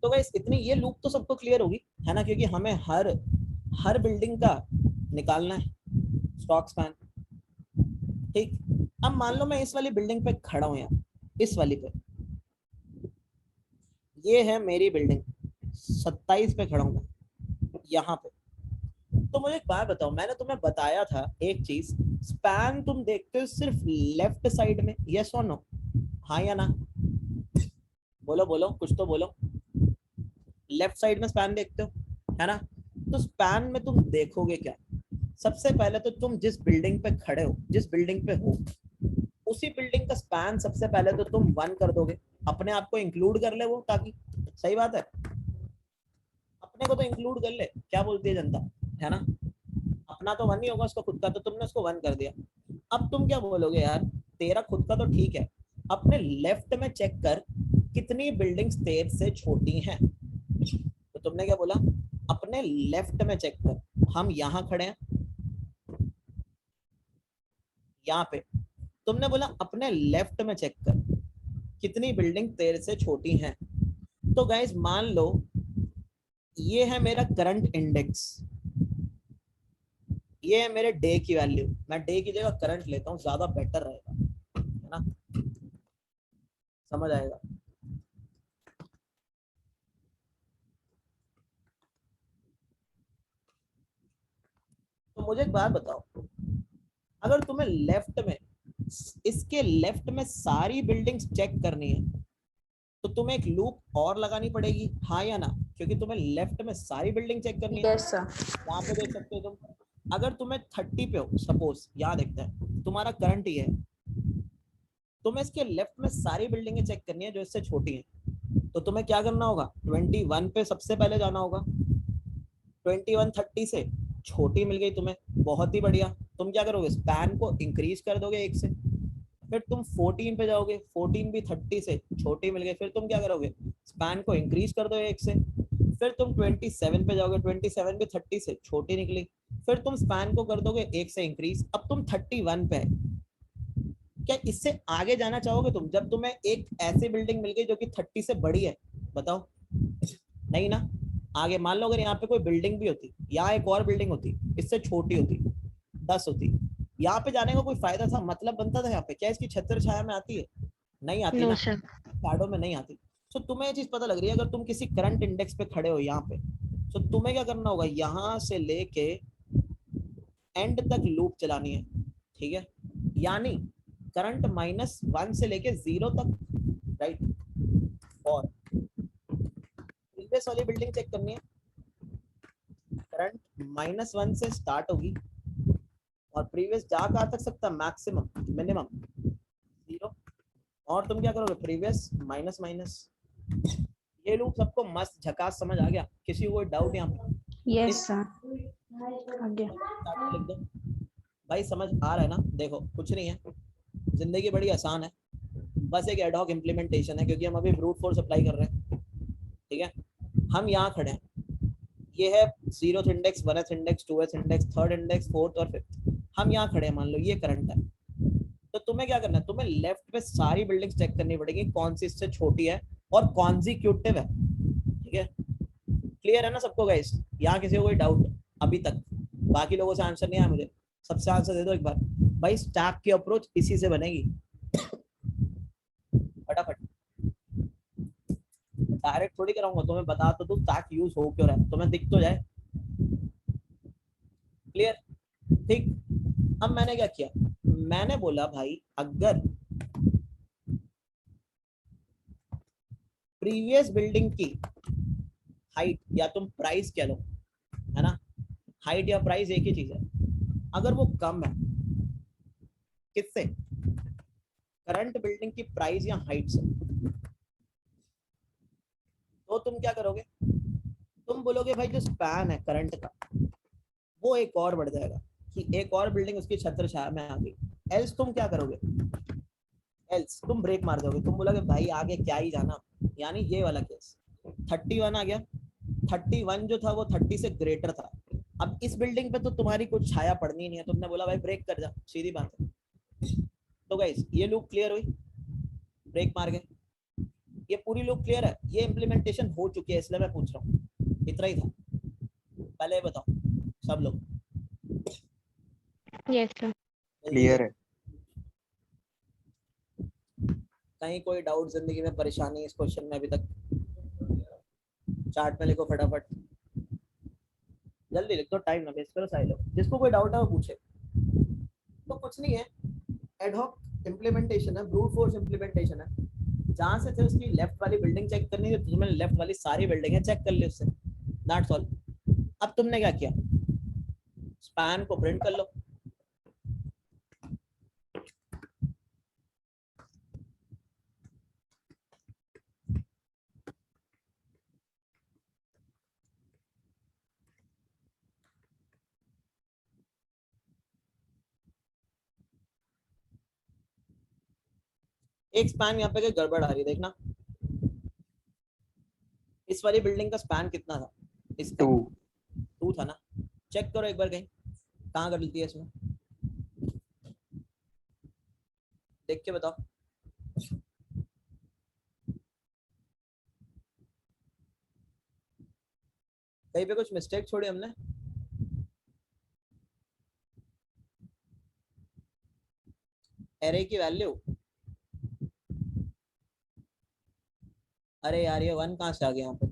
तो गाइस इतनी ये लूप तो सबको क्लियर होगी, है ना, क्योंकि हमें हर बिल्डिंग का निकालना है स्टॉक स्पैन, ठीक। अब मान लो मैं इस वाली बिल्डिंग पे खड़ा हूं यार, इस वाली पे, ये है मेरी बिल्डिंग, 27 पे खड़ा हूं मैं यहाँ पे। तो मुझे एक बात बताओ, मैंने तुम्हें बताया था एक चीज, स्पैन तुम देखते हो सिर्फ लेफ्ट साइड में, यस और नो? हाँ या ना? बोलो बोलो, कुछ तो बोलो। लेफ्ट साइड में स्पैन देखते हो, है ना। तो स्पैन में तुम देखोगे क्या? सबसे पहले तो तुम जिस बिल्डिंग पे खड़े हो, जिस बिल्डिंग पे हो, उसी बिल्डिंग का स्पैन सबसे पहले तो तुम 1 कर दोगे, अपने आप को इंक्लूड कर ले वो, ताकि, सही बात है, अपने को तो इंक्लूड कर ले, क्या बोलती है जनता, है ना। अपना तो 1 ही होगा, उसका खुद का, तो तुमने उसको 1 कर दिया। अब तुम क्या बोलोगे यार, तेरा खुद का तो ठीक है, अपने लेफ्ट में चेक कर कितनी बिल्डिंग्स तेरे से छोटी हैं। तो तुमने क्या बोला? अपने लेफ्ट में चेक कर। हम यहाँ खड़े हैं, यहाँ पे तुमने बोला अपने लेफ्ट में चेक कर कितनी बिल्डिंग तेरे से छोटी हैं। तो गाइस मान लो ये है मेरा करंट इंडेक्स, ये है मेरे डे की वैल्यू, मैं डे की जगह करंट लेता हूँ, ज्यादा बेटर रहेगा, है ना, समझ आएगा। तो मुझे एक बात बताओ, अगर तुम्हें लेफ्ट में, इसके लेफ्ट में सारी बिल्डिंग्स चेक करनी है, तो तुम्हें एक लूप और लगानी पड़ेगी, हाँ या ना, क्योंकि तुम्हें लेफ्ट में सारी बिल्डिंग चेक करनी है। Yes sir. यहाँ पे देख सकते हो तुम, अगर तुम्हें 30 पे हो सपोज, यहाँ देखते हैं तुम्हारा करंट ये है, तुम्हें इसके लेफ्ट में सारी बिल्डिंगें चेक करनी है जो इससे छोटी हैं, तो तुम्हें क्या करना होगा? 21 पे सबसे पहले जाना होगा। 21 30 से छोटी मिल गई तुम्हें, बहुत ही बढ़िया। तुम क्या करोगे? स्पैन को इंक्रीज कर दोगे 1 से, फिर तुम 14 पे जाओगे, 14 भी 30 से छोटी मिल गई, फिर तुम क्या करोगे? स्पैन को इंक्रीज कर दो 1 से, फिर तुम 27 पे जाओगे, 27 भी 30 से छोटी निकली, फिर तुम स्पैन को कर दोगे 1 से इंक्रीज, अब तुम 31 पे है। क्या इससे आगे जाना चाहोगे तुम, जब तुम्हें एक ऐसी बिल्डिंग मिल गई जो कि 30 से बड़ी है? बताओ, नहीं ना। आगे मान लो अगर यहाँ पे कोई बिल्डिंग भी होती, यहाँ एक और बिल्डिंग होती इससे छोटी होती, 10 होती, यहाँ पे जाने का कोई फायदा था, मतलब बनता था यहाँ पे? क्या इसकी छत्र छाया में आती है? नहीं आती नो ना, सर। शैडो में नहीं आती। तो तुम्हें ये चीज पता लग रही है, अगर तुम किसी करंट इंडेक्स पे खड़े हो यहाँ पे, तो तुम्हें क्या करना होगा? यहाँ से लेके एंड तक लूप चलानी है, ठीक है, यानी करंट -1 से लेके 0 तक, राइट। और प्रीवियस वाली बिल्डिंग चेक करनी है, करंट -1 से स्टार्ट होगी और प्रीवियस जा कहाँ तक सकता? Maximum, minimum 0। और तुम क्या करोगे? Previous minus minus. ये लूप सबको मस्त झकास समझ आ गया? किसी को कोई डाउट यहाँ पे? Yes sir. आगे लिख दो भाई, समझ आ रहा है ना? देखो कुछ नहीं है, जिंदगी बड़ी आसान है, बस एक एडहॉक इम्प्लीमेंटेशन है, क्योंकि हम अभी ब्रूट फोर्स अप्लाई कर रहे हैं, ठीक है। हम यहाँ खड़े हैं, ये है 0th index, 1th index, 2th index, 3rd index, 4th और 5th। हम यहाँ खड़े हैं, मान लो ये करंट है, तो तुम्हें क्या करना है, तुम्हें लेफ्ट पे सारी बिल्डिंग्स चेक करनी पड़ेगी, कौन सी इससे छोटी है और कॉन्जिक्यूटिव है, ठीक है। क्लियर है ना सबको गाइस? यहाँ किसी को कोई डाउट अभी तक? बाकी लोगों से आंसर नहीं आया मुझे, सबसे आंसर दे दो एक बार भाई। स्टैक की अप्रोच इसी से बनेगी, फटाफट। डायरेक्ट थोड़ी कराऊंगा, तुम्हें बता तो दूं स्टैक यूज हो क्यों रहा है, तुम्हें दिख तो जाए। क्लियर? ठीक। अब मैंने क्या किया, मैंने बोला भाई अगर प्रीवियस बिल्डिंग की हाइट या तुम प्राइस कह लो, है ना, हाइट या प्राइस एक ही चीज है, अगर वो कम है किससे, करंट बिल्डिंग की प्राइस या हाइट से, तो तुम क्या करोगे, तुम बोलोगे भाई जो स्पैन है करंट का वो एक और बढ़ जाएगा कि एक और बिल्डिंग उसकी छत्र छाया में आ गई। एल्स तुम क्या करोगे, एल्स तुम ब्रेक मार दोगे, तुम बोलोगे भाई आगे क्या ही जाना। यानी ये वाला केस 31 आ गया, 31 जो था वो 30 से ग्रेटर था, अब इस बिल्डिंग पे तो तुम्हारी कुछ छाया पड़नी नहीं है, तुमने बोला भाई ब्रेक कर जा, सीधी बात है। तो गाइस ये लूप क्लियर हुई, ब्रेक मार गए, ये पूरी लूप क्लियर है, ये इम्प्लीमेंटेशन हो चुकी है, इसलिए मैं पूछ रहा हूँ, इतना ही था। पहले बताओ सब लोग, यस सर। क्लियर है। कहीं कोई डाउट, जिंदगी में परेशानी इस क्वेश्चन में अभी तक? चार्ट में लिखो फटाफट, जल्दी लिख दो, टाइम ना वेस्ट करो सारे लोग। जिसको कोई डाउट है वो पूछे। तो कुछ नहीं है, एडहॉक इम्प्लीमेंटेशन है, ब्रूट फोर्स इम्प्लीमेंटेशन है। जहां से थे उसकी लेफ्ट वाली बिल्डिंग चेक करनी थी, तो तुमने लेफ्ट वाली सारी बिल्डिंग है चेक कर ली उससे, दैट्स ऑल। अब तुमने क्या किया, स्पैन को प्रिंट कर लो, एक स्पैन यहाँ पे कोई गड़बड़ आ रही है, देखना इस वाली बिल्डिंग का स्पैन कितना था, इसका 2 था ना, चेक करो एक बार कहीं कहाँ गलती है इसमें, देख के बताओ। कहीं पे कुछ मिस्टेक छोड़ी हमने? एरे की वैल्यू, अरे यार ये 1 कहाँ से आ गया यहाँ पे,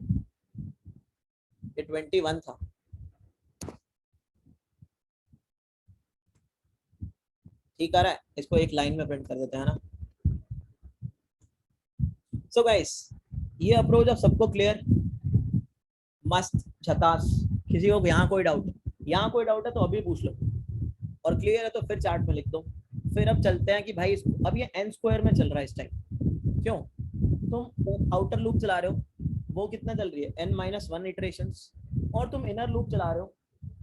ये 21 था। ठीक आ रहा है, इसको एक लाइन में प्रिंट कर देते हैं ना। सो गाइस ये अप्रोच अब सबको क्लियर, मस्त झकास। किसी को यहाँ कोई डाउट है, यहाँ कोई डाउट है तो अभी पूछ लो, और क्लियर है तो फिर चार्ट में लिख दो। फिर अब चलते हैं कि भाई अब ये n स्क्वायर में चल रहा है इस टाइम, क्यों, तुम आउटर लूप चला रहे हो, वो कितना चल रही है n-1 इटरेशंस, और तुम इनर लूप चला रहे हो,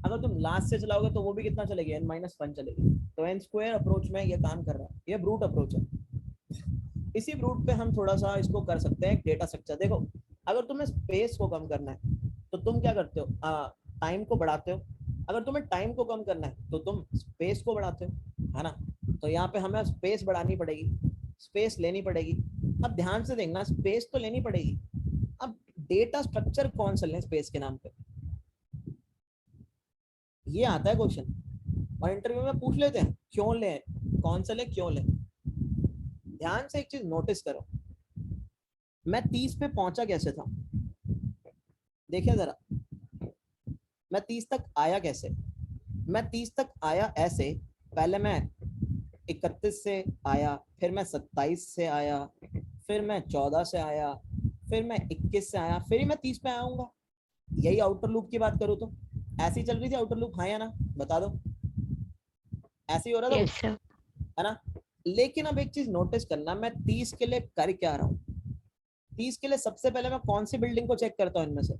अगर तुम लास्ट से चलाओगे तो वो भी कितना चलेगी, n-1 चलेगी। तो n स्क्वायर अप्रोच में ये काम कर रहा है, ये ब्रूट अप्रोच है। इसी ब्रूट पे हम थोड़ा सा इसको कर सकते हैं, डेटा स्ट्रक्चर। देखो अगर तुम्हें स्पेस को कम करना है तो तुम क्या करते हो, टाइम को बढ़ाते हो, अगर तुम्हें टाइम को कम करना है तो तुम स्पेस को बढ़ाते हो, है ना। तो यहाँ पे हमें स्पेस बढ़ानी पड़ेगी, स्पेस लेनी पड़ेगी। अब ध्यान से देखना, स्पेस तो लेनी पड़ेगी, अब डेटा स्ट्रक्चर कौन सा लें स्पेस के नाम पे, ये आता है क्वेश्चन, और इंटरव्यू में पूछ लेते हैं क्यों लें, कौन सा लें, क्यों लें। ध्यान से एक चीज नोटिस करो, मैं 30 पे पहुंचा कैसे था, देखिए जरा, मैं 30 तक आया कैसे, मैं 30 तक आया ऐसे, पहले मैं 31 से आया, फिर मैं 27 से आया, फिर मैं 14 से आया, फिर मैं 21 से आया, फिर ही मैं 30 पे आऊंगा। यही आउटर लूप की बात करूँ तो ऐसी चल रही थी आउटर लूप, हाँ या ना, बता दो, ऐसे ही हो रहा था यस सर। है ना। लेकिन अब एक चीज नोटिस करना, मैं 30 के लिए कर क्या रहा हूँ, 30 के लिए सबसे पहले मैं कौन सी बिल्डिंग को चेक करता हूँ, इनमें से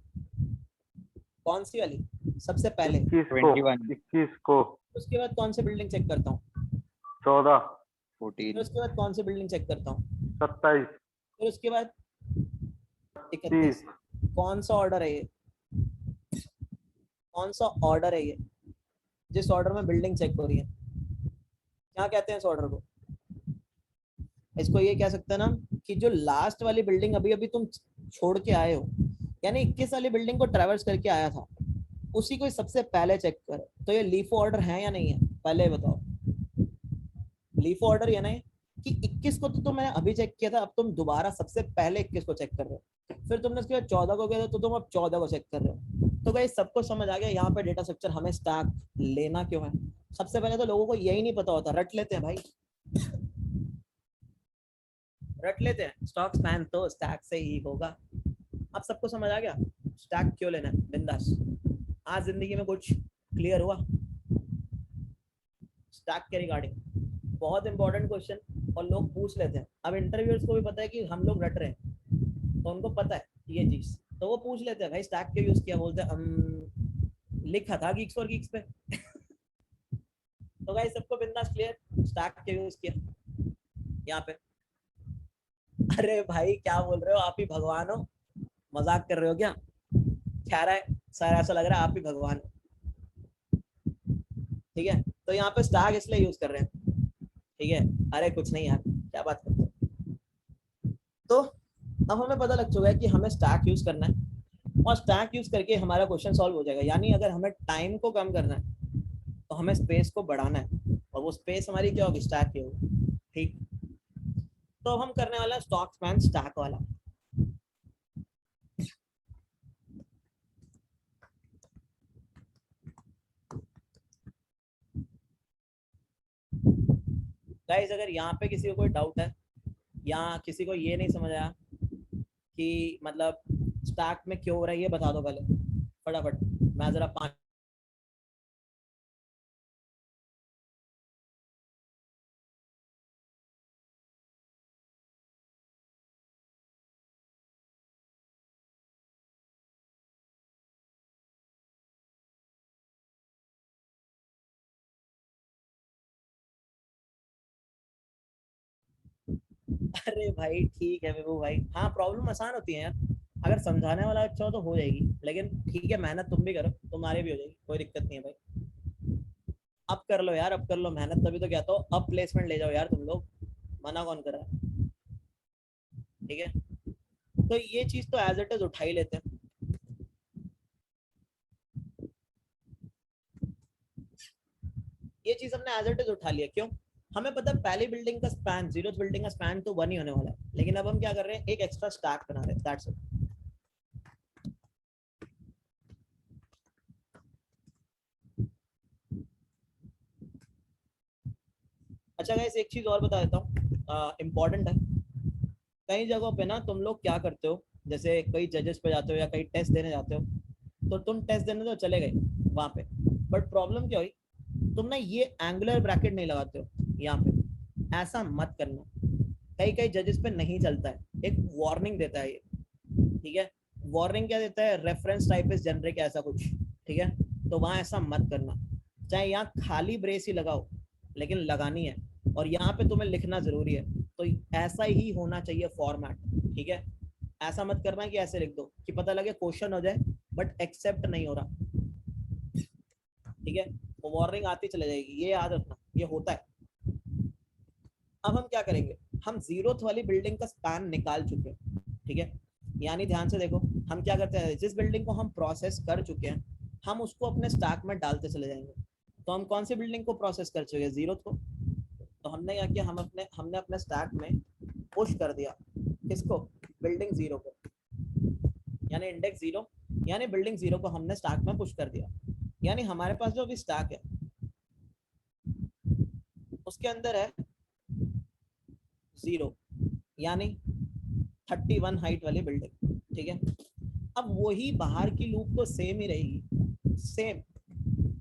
कौन सी वाली सबसे पहले, 21 को, उसके बाद कौन सी बिल्डिंग चेक करता हूँ, 14, फिर उसके बाद कौन सी बिल्डिंग चेक करता हूँ, 27, फिर उसके बाद 31। 30, कौन सा ऑर्डर है ये? कौन सा ऑर्डर है ये जिस ऑर्डर में बिल्डिंग चेक हो रही है? क्या कहते हैं इस ऑर्डर को? इसको ये कह सकते हैं ना कि जो लास्ट वाली बिल्डिंग अभी अभी तुम छोड़ के आए हो, यानी 21 वाली बिल्डिंग को ट्रैवर्स करके आया था, उसी को सबसे पहले चेक करो। तो ये लीफो ऑर्डर है या नहीं है, पहले बताओ। लीफो ऑर्डर ये नहीं कि 21 को तो तुमने अभी चेक किया था, अब तुम दोबारा सबसे पहले 21 को चेक कर रहे हो, फिर तुमने उसके बाद 14 को किया था, तो तुम अब 14 को चेक कर रहे हो। तो गाइस सबको समझ आ गया यहाँ पे डेटा स्ट्रक्चर हमें स्टैक लेना क्यों है। सबसे पहले तो लोगों को यही नहीं पता होता, रट लेते हैं भाई, रट लेते हैं स्टॉक स्पैन तो स्टैक से ही होगा। अब सबको समझ आ गया स्टैक क्यों लेना है, बिंदास। आज जिंदगी में कुछ क्लियर हुआ स्टैक के रिगार्डिंग? बहुत इंपॉर्टेंट क्वेश्चन और लोग पूछ लेते हैं। अब इंटरव्यूअर्स को भी पता है कि हम लोग रट रहे हैं, तो उनको पता है ये चीज, तो वो पूछ लेते हैं भाई स्टैक क्यों यूज किया, बोलते हैं लिखा था गीक्स और गीक्स पे। तो गाइस सबको बिंदास क्लियर स्टैक क्यों यूज किया यहाँ पे? अरे भाई क्या बोल रहे हो, आप ही भगवान हो, मजाक कर रहे हो क्या? कह रहा है सर ऐसा लग रहा है आप ही भगवान हो, ठीक है। तो यहाँ पे स्टैक इसलिए यूज कर रहे हैं, ठीक है। अरे कुछ नहीं यार, क्या बात करते हो। तो अब हमें पता लग चुका है कि हमें स्टैक यूज करना है और स्टैक यूज करके हमारा क्वेश्चन सॉल्व हो जाएगा। यानी अगर हमें टाइम को कम करना है तो हमें स्पेस को बढ़ाना है, और वो स्पेस हमारी क्या होगी, स्टैक की होगी, ठीक। तो अब हम करने वाला है स्टॉक स्पैन स्टैक वाला। गाइस अगर यहाँ पे किसी को कोई डाउट है या किसी को ये नहीं समझ आया कि मतलब स्टैक में क्यों हो रहा है, ये बता दो पहले फटाफट, मैं जरा 5। अरे भाई ठीक है विभू भाई, हाँ प्रॉब्लम आसान होती है यार, अगर समझाने वाला अच्छा हो तो हो जाएगी, लेकिन ठीक है मेहनत तुम भी करो, तुम्हारी भी हो जाएगी, कोई दिक्कत नहीं है भाई। अब कर लो यार, अब कर लो मेहनत, तभी तो कहता हूँ अब प्लेसमेंट ले जाओ यार तुम लोग, मना कौन कर रहा है, ठीक है। तो ये चीज तो एज इट इज उठा ही लेते हैं। ये चीज हमने एज इट इज उठा लिया, क्यों? हमें पता है पहली बिल्डिंग का स्पैन, जीरो बिल्डिंग का स्पैन तो 1 ही होने वाला है, लेकिन अब हम क्या कर रहे हैं, एक एक्स्ट्रा स्टैक बना रहे हैं, दैट्स इट। अच्छा गाइस एक चीज और बता देता हूँ, इम्पोर्टेंट है। कई जगहों पे ना तुम लोग क्या करते हो, जैसे कई जजेस पे जाते हो या कई टेस्ट देने जाते हो, तो तुम टेस्ट देने तो चले गए वहां पे, बट प्रॉब्लम क्या हुई, तुम ना ये एंगुलर ब्रैकेट नहीं लगाते हो यहाँ पे, ऐसा मत करना। कई कई जजेस पे नहीं चलता है, एक वार्निंग देता है ये, ठीक है। वार्निंग क्या देता है, रेफरेंस टाइप इज जेनरिक ऐसा कुछ, ठीक है। तो वहां ऐसा मत करना, चाहे यहाँ खाली ब्रेस ही लगाओ, लेकिन लगानी है, और यहाँ पे तुम्हें लिखना जरूरी है, तो ऐसा ही होना चाहिए फॉर्मेट, ठीक है। ऐसा मत करना कि ऐसे लिख दो कि पता लगे क्वेश्चन हो जाए बट एक्सेप्ट नहीं हो रहा, ठीक है। वो वार्निंग आती चले जाएगी, ये याद रखना, ये होता है। अब हम क्या करेंगे, हम जीरोथ वाली बिल्डिंग का स्पैन निकाल चुके हैं, ठीक है। यानी ध्यान से देखो, हम क्या करते हैं, जिस बिल्डिंग को हम प्रोसेस कर चुके हैं हम उसको अपने स्टैक में डालते चले जाएंगे। तो हम कौन सी बिल्डिंग को प्रोसेस कर चुके हैं, जीरोथ को, तो हमने क्या किया, हमने अपने स्टैक में पुश कर दिया किसको, बिल्डिंग जीरो को, यानी इंडेक्स जीरो, यानी बिल्डिंग जीरो को हमने स्टैक में पुश कर दिया। यानी हमारे पास जो अभी स्टैक है उसके अंदर है जीरो, यानी 31 हाइट वाली बिल्डिंग, ठीक है। अब वही बाहर की लूप तो सेम ही रहेगी, सेम,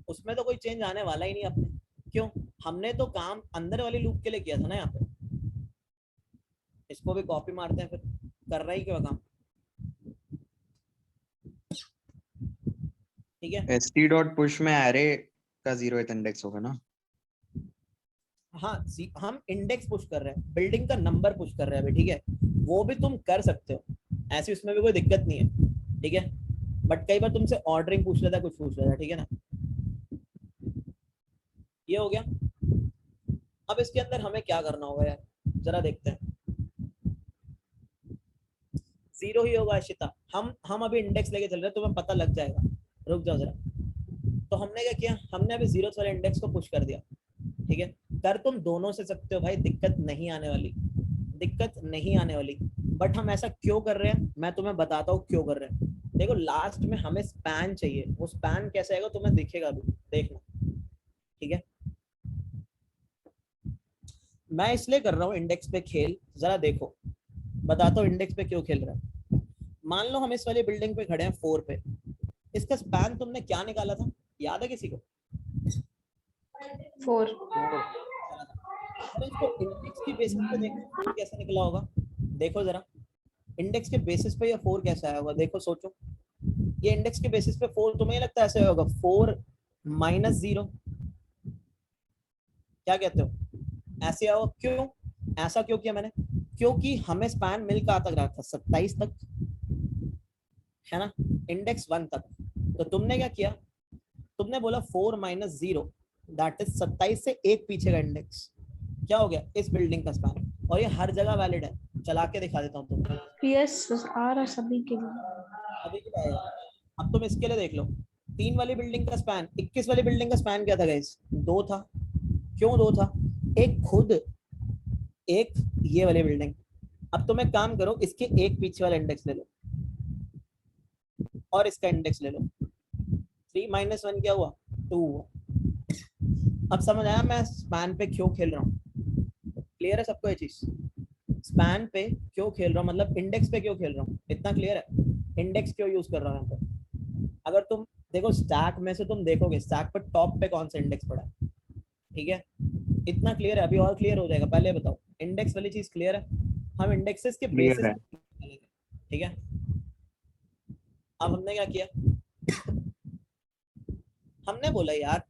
उसमें तो कोई चेंज आने वाला ही नहीं अपने, क्यों, हमने तो काम अंदर वाली लूप के लिए किया था ना यहाँ पे। इसको भी कॉपी मारते हैं, फिर कर रहा ही क्यों काम, ठीक है। st डॉट पुश में एरे का 0th इंडेक्स होगा ना? हाँ हम इंडेक्स पुश कर रहे हैं, बिल्डिंग का नंबर पुश कर रहे हैं अभी, ठीक है, वो भी तुम कर सकते हो, ऐसी उसमें भी कोई दिक्कत नहीं है, ठीक है, बट कई बार तुमसे ऑर्डरिंग पूछ लेता है, कुछ पूछ लेता है, ठीक है ना। ये हो गया। अब इसके अंदर हमें क्या करना होगा यार, जरा देखते हैं। 0 ही होगा अशिता, हम अभी इंडेक्स लेके चल रहे हैं, तुम्हें पता लग जाएगा, रुक जाओ जरा। तो हमने क्या किया, हमने अभी 0 वाले इंडेक्स को पुश कर दिया, ठीक है, कर तुम दोनों से सकते हो भाई, दिक्कत नहीं आने वाली, दिक्कत नहीं आने वाली, बट हम ऐसा क्यों कर रहे हैं मैं तुम्हें बताता हूँ क्यों कर रहे हैं। देखो लास्ट में हमें स्पैन चाहिए, वो स्पैन कैसे आएगा तुम्हें दिखेगा अभी, देखना, ठीक है। मैं इसलिए कर रहा हूँ इंडेक्स पे खेल, जरा देखो बताता हूँ इंडेक्स पे क्यों खेल रहा है। मान लो हम इस वाली बिल्डिंग पे खड़े हैं 4 पे, इसका स्पैन तुमने क्या निकाला था, याद है किसी को? 4 अरे इसको इंडेक्स की बेसिस पे देखो 4 कैसे निकला होगा, देखो जरा इंडेक्स के बेसिस पे ये 4 कैसे आया होगा, देखो सोचो, ये इंडेक्स के बेसिस पे 4 तुम्हें लगता है ऐसे होगा 4 - 0, क्या कहते हो, ऐसे आओ, क्यों ऐसा क्यों किया मैंने, क्योंकि हमें स्पैन मिल कहाँ तक रहा था, 27 तक, है ना, इंडेक्स 1 तक। तो तुमने क्या किया, तुमने बोला 4 - 0 दैट इज 27 से एक पीछे का इंडेक्स, क्या हो गया इस बिल्डिंग का स्पैन, और ये हर जगह वैलिड है, चला के दिखा देता हूँ तुमको, यस आ रहा सभी के लिए। अभी क्या आएगा, अब तुम इसके लिए देख लो, 3 वाली बिल्डिंग का स्पैन, 21 वाली बिल्डिंग का स्पैन क्या था गाइस, 2 था, क्यों 2 था, एक खुद, एक ये वाली बिल्डिंग। अब तुम एक काम करो, इसके एक पीछे वाला इंडेक्स ले लो और इसका इंडेक्स ले लो, 3 - 1 क्या हुआ, 2 हुआ। अब समझ आया मैं स्पैन पे क्यों खेल रहा हूँ, क्लियर है सबको ये चीज, स्पैन पे क्यों खेल रहा हूँ, मतलब इंडेक्स पे क्यों खेल रहा हूँ, इतना क्लियर है, इंडेक्स क्यों यूज कर रहा हूँ यहाँ पे। अगर तुम देखो स्टैक में से तुम देखोगे स्टैक पे टॉप पे कौन सा इंडेक्स पड़ा है, ठीक है, इतना क्लियर है, अभी और क्लियर हो जाएगा, पहले बताओ इंडेक्स वाली चीज क्लियर है, हम इंडेक्सेस के Clear बेसिस है। ठीक है। अब हमने क्या किया, हमने बोला यार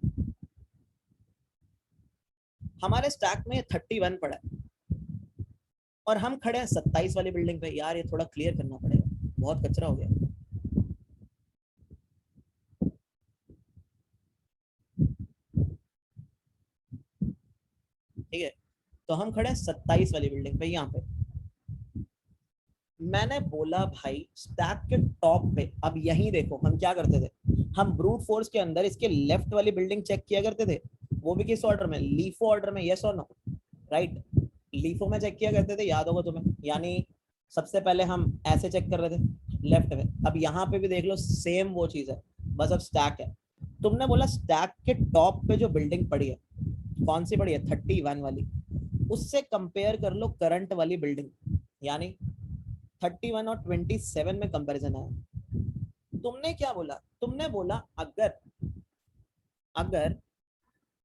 हमारे स्टैक में 31 पड़ा है और हम खड़े हैं 27 वाली बिल्डिंग पे, यार ये थोड़ा क्लियर करना पड़ेगा, बहुत कचरा हो गया। ठीक है, तो हम खड़े हैं 27 वाली बिल्डिंग पे, यहाँ पे मैंने बोला भाई स्टैक के टॉप पे, अब यहीं देखो हम क्या करते थे, हम ब्रूट फोर्स के अंदर इसके लेफ्ट वाली बिल्डिंग चेक किया करते थे, वो भी किस ऑर्डर में, लीफो ऑर्डर में, यस और नो, राइट, लीफो में चेक किया करते थे, याद होगा तुम्हें, यानी सबसे पहले हम ऐसे चेक कर रहे थे लेफ्ट में, अब यहाँ पे भी देख लो सेम वो चीज है, बस अब स्टैक है। तुमने बोला स्टैक के टॉप पे जो बिल्डिंग पड़ी है, कौन सी पड़ी है, 31 वाली, उससे कंपेयर कर लो करंट वाली बिल्डिंग, यानी 31 और 27 में कंपैरिजन आया। तुमने क्या बोला, तुमने बोला अगर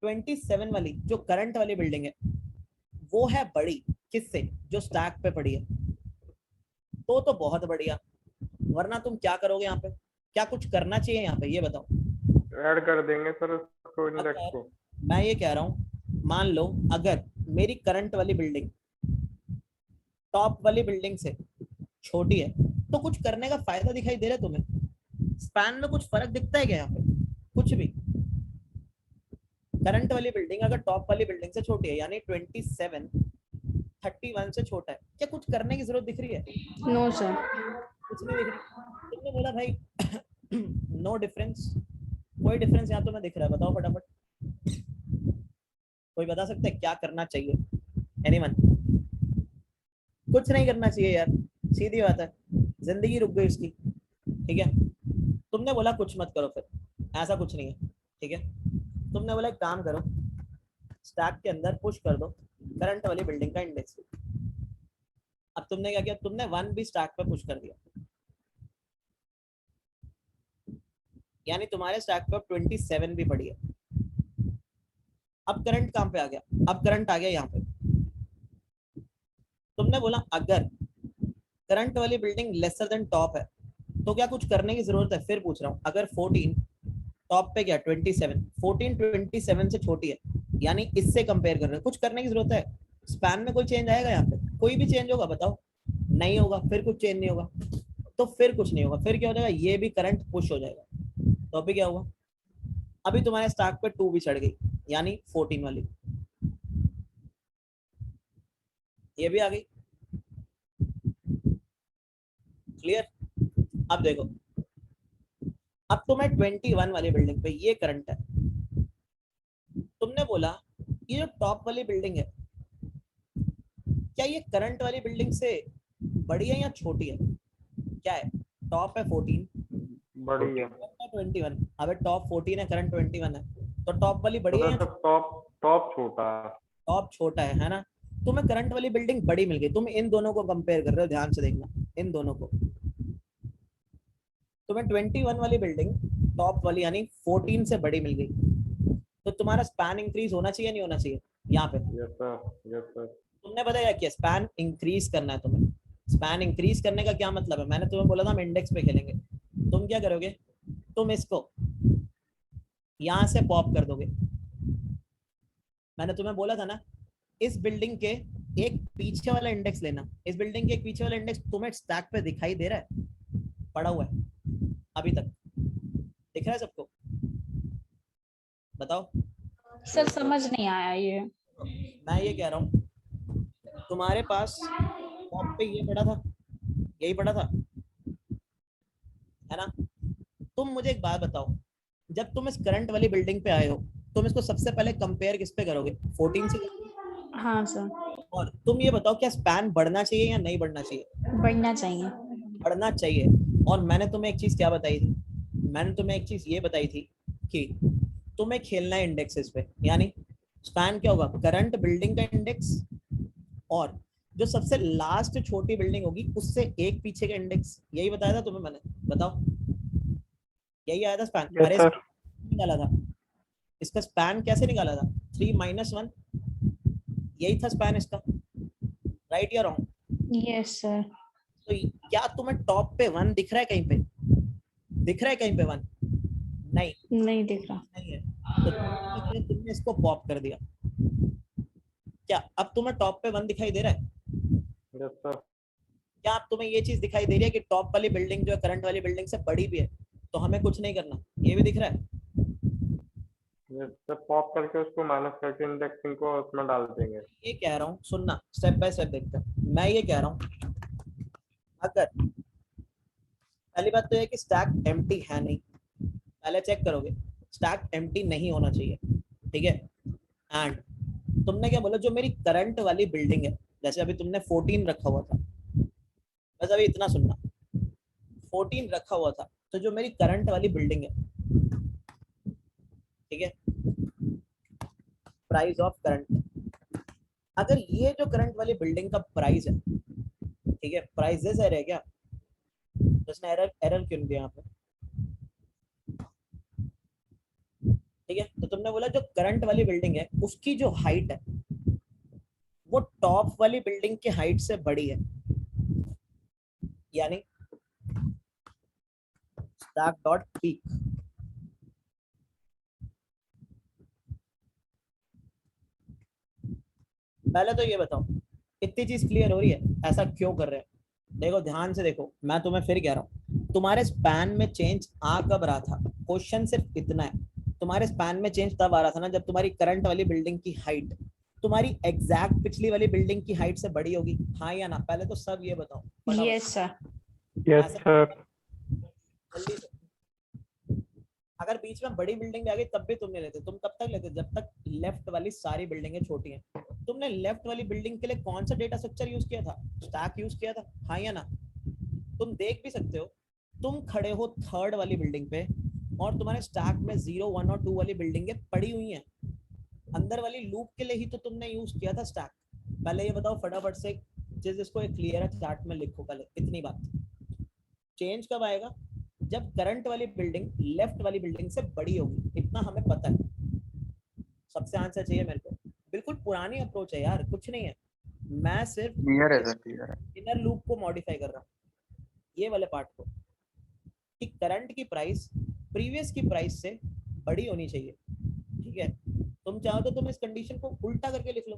27 वाली जो करंट वाली बिल्डिंग है वो है बड़ी किससे, जो स्टैक पे पड़ी है, तो बहुत बढ़िया, वरना तुम क्या करोगे यहाँ पे, क्या कुछ करना चाहिए यहाँ पे, ये बताओ। ऐड कर देंगे सर उसको इंडेक्स को। मैं ये कह रहा हूँ, मान लो अगर मेरी करंट वाली बिल्डिंग टॉप वाली बिल्डिंग से छोटी है, तो कुछ करने का फायदा दिखाई दे रहा है तुम्हें, स्पैन में कुछ फर्क दिखता है क्या यहाँ पे, कुछ भी। करंट वाली बिल्डिंग अगर टॉप वाली बिल्डिंग से छोटी है, यानी 27 31 से छोटा है, क्या कुछ करने की जरूरत दिख रही है, नो सर। कुछ नहीं दिख रही। तुमने बोला भाई नो डिफरेंस, कोई डिफरेंस यहाँ तो मैं दिख रहा है, बताओ फटाफट, कोई बता सकता है क्या करना चाहिए, एनीवन? कुछ नहीं करना चाहिए यार, सीधी बात है, जिंदगी रुक गई उसकी, ठीक है। तुमने बोला कुछ मत करो, फिर ऐसा कुछ नहीं है, ठीक है। तुमने बोला एक काम करो, स्टैक के अंदर पुश कर दो करंट वाली बिल्डिंग का इंडेक्स। अब तुमने क्या किया, तुमने 1 भी स्टैक पे पुश कर दिया, यानी तुम्हारे स्टैक पे 27 भी पड़ी है। अब करंट कहां पे आ गया, अब करंट आ गया यहाँ पे। तुमने बोला अगर करंट वाली बिल्डिंग लेसर देन टॉप है तो क्या कुछ करने की जरूरत है, फिर पूछ रहा हूँ, अगर 14 टॉप पे क्या 27, 14 27 से छोटी है, यानी इससे कंपेयर कर रहे हो, कुछ करने की जरूरत है? स्पैन में कोई चेंज आएगा यहाँ पे? कोई भी चेंज होगा बताओ? नहीं होगा। फिर कुछ चेंज नहीं होगा तो फिर कुछ नहीं होगा, फिर क्या हो जाएगा? ये भी करंट पुश हो जाएगा। तो अभी क्या हुआ? अभी तुम्हारे स्टैक पे 2 भी चढ़ गई, यानी 14 वाली, ये भी आ गई। क्लियर? अब देखो, अब तुम्हें 21 वाली बिल्डिंग पे ये करंट है, तुमने बोला ये जो टॉप वाली बिल्डिंग है, क्या ये करंट वाली बिल्डिंग से बड़ी है या छोटी है? क्या है? टॉप है 14, बड़ी है। 21। अबे टॉप 14 है, करंट 21 है, तो टॉप वाली बड़ी है या टॉप टॉप छोटा है। टॉप छोटा है ना? तुम्हें करंट वाली बिल्डिंग बड़ी मिल गई, तुम इन दोनों को कंपेयर कर रहे हो, ध्यान से देखना इन दोनों को। तुम्हें 21 वाली बिल्डिंग टॉप वाली यानी 14 से बड़ी मिल गई, तो तुम्हारा स्पैन इंक्रीज होना चाहिए नहीं होना चाहिए? यहाँ पे यस सर, यस सर। तुमने बताया क्या? स्पैन इंक्रीज करना है तुम्हें। स्पैन इंक्रीज करने का क्या मतलब है? मैंने तुम्हें बोला था हम इंडेक्स पे खेलेंगे, तुम क्या करोगे? तुम इसको यहां से पॉप कर दोगे। मैंने तुम्हें बोला था ना, इस बिल्डिंग के एक पीछे वाला इंडेक्स लेना। इस बिल्डिंग के एक पीछे वाला इंडेक्स तुम्हें स्टैक पे दिखाई दे रहा है? पड़ा हुआ है अभी तक? दिख रहा है सबको? बताओ। सर समझ नहीं आया ये। मैं ये कह रहा हूँ, तुम्हारे पास टॉप पे ये पड़ा था, यही पड़ा था, है ना? तुम मुझे एक बात बताओ, जब तुम इस करंट वाली बिल्डिंग पे आए हो, तुम इसको सबसे पहले कंपेयर किस पे करोगे? 14 से। हाँ सर। और तुम ये बताओ, क्या स्पैन बढ़ना चाहिए या नहीं बढ़ना चाहिए? बढ़ना चाहिए। बढ़ना चाहिए। और मैंने तुम्हें एक चीज क्या बताई थी? मैंने तुम्हें एक चीज ये बताई थी कि तुम्हें खेलना है इंडेक्सेस पे, यानी स्पैन क्या होगा? करंट बिल्डिंग का इंडेक्स और जो सबसे लास्ट छोटी बिल्डिंग होगी उससे एक पीछे का इंडेक्स। यही बताया था तुम्हें मैंने, बताओ। यही आया था स्पैन। यस अरे सर। निकाला था इसका स्पैन, कैसे निकाला था? 3 - 1, यही था स्पैन इसका। राइट या रॉन्ग? Yes sir. तो क्या तुम्हें टॉप पे 1 दिख रहा है कहीं पे? दिख रहा है कहीं पे 1? नहीं, नहीं दिख रहा। नहीं है। तो तुमने इसको पॉप कर दिया। क्या अब तुम्हें टॉप पे 1 दिखाई दे रहा है? Yes sir. क्या अब तुम्हें ये चीज दिखाई दे रही है कि टॉप वाली बिल्डिंग जो है करंट वाली बिल्डिंग से बड़ी भी है, तो हमें कुछ नहीं करना? ये भी दिख रहा है? यस सर, पॉप करके उसको माइनस करके इंडेक्सिंग को उसमें डाल देंगे। ये कह रहा हूँ, सुनना, स्टेप बाय स्टेप देखते हैं। मैं ये कह रहा हूँ, अगर पहली बात तो ये कि स्टैक एम्प्टी है नहीं, पहले चेक करोगे स्टैक एम्प्टी नहीं होना चाहिए, ठीक है? एंड तुमने क्या बोला, जो मेरी करंट वाली बिल्डिंग है, जैसे अभी तुमने 14 रखा हुआ था, बस अभी इतना सुनना, 14 रखा हुआ था, तो जो मेरी करंट वाली बिल्डिंग है, ठीक है, प्राइस ऑफ करंट, अगर ये जो करंट वाली बिल्डिंग का प्राइस है, ठीक है, प्राइस जैसा है क्या? तो इसने एरर क्यों दिया यहाँ पे? ठीक है, तो तुमने बोला जो करंट वाली बिल्डिंग है उसकी जो हाइट है वो टॉप वाली बिल्डिंग की हाइट से बड़ी है, यानी स्टैक डॉट पीक। पहले तो ये बताओ, इतनी चीज क्लियर हो रही है? ऐसा क्यों कर रहे हैं? देखो ध्यान से देखो, मैं तुम्हें फिर कह रहा हूँ, तुम्हारे स्पैन में चेंज आ कब रहा था? क्वेश्चन सिर्फ इतना है, तुम्हारे स्पैन में चेंज तब आ रहा था ना जब तुम्हारी करंट वाली बिल्डिंग की हाइट तुम्हारी एग्जैक्ट पिछली वाली बिल्डिंग की हाइट से बड़ी होगी, हाँ या ना? पहले तो सब ये बताओ। Yes sir. Yes sir. जल्दी से। अगर बीच में बड़ी बिल्डिंग भी आ गई तब भी तुम नहीं लेते, तुम तब तक लेते जब तक लेफ्ट वाली सारी बिल्डिंगें छोटी हैं। तुमने लेफ्ट वाली बिल्डिंग के लिए कौन सा डेटा स्ट्रक्चर यूज किया था? स्टैक यूज किया था, हाँ या ना? तुम देख भी सकते हो, तुम खड़े हो थर्ड वाली बिल्डिंग पे और तुम्हारे स्टैक में 0, 1 और 2 वाली बिल्डिंगें पड़ी हुई हैं। अंदर वाली लूप के लिए ही तो तुमने यूज किया था स्टैक। पहले ये बताओ फटाफट से, जिसको एक क्लियर है चार्ट में लिखो पहले इतनी बात। चेंज कब आएगा? जब करंट वाली बिल्डिंग लेफ्ट वाली बिल्डिंग से बड़ी होगी, इतना हमें पता है। सबसे आंसर चाहिए मेरे को। बिल्कुल पुरानी अप्रोच है यार, कुछ नहीं है, मैं सिर्फ क्लियर है सर, क्लियर है। इनर लूप को मॉडिफाई कर रहा हूँ, ये वाले पार्ट को, कि करंट की प्राइस प्रीवियस की प्राइस से बड़ी होनी चाहिए, ठीक है? तुम चाहो तो तुम इस कंडीशन को उल्टा करके लिख लो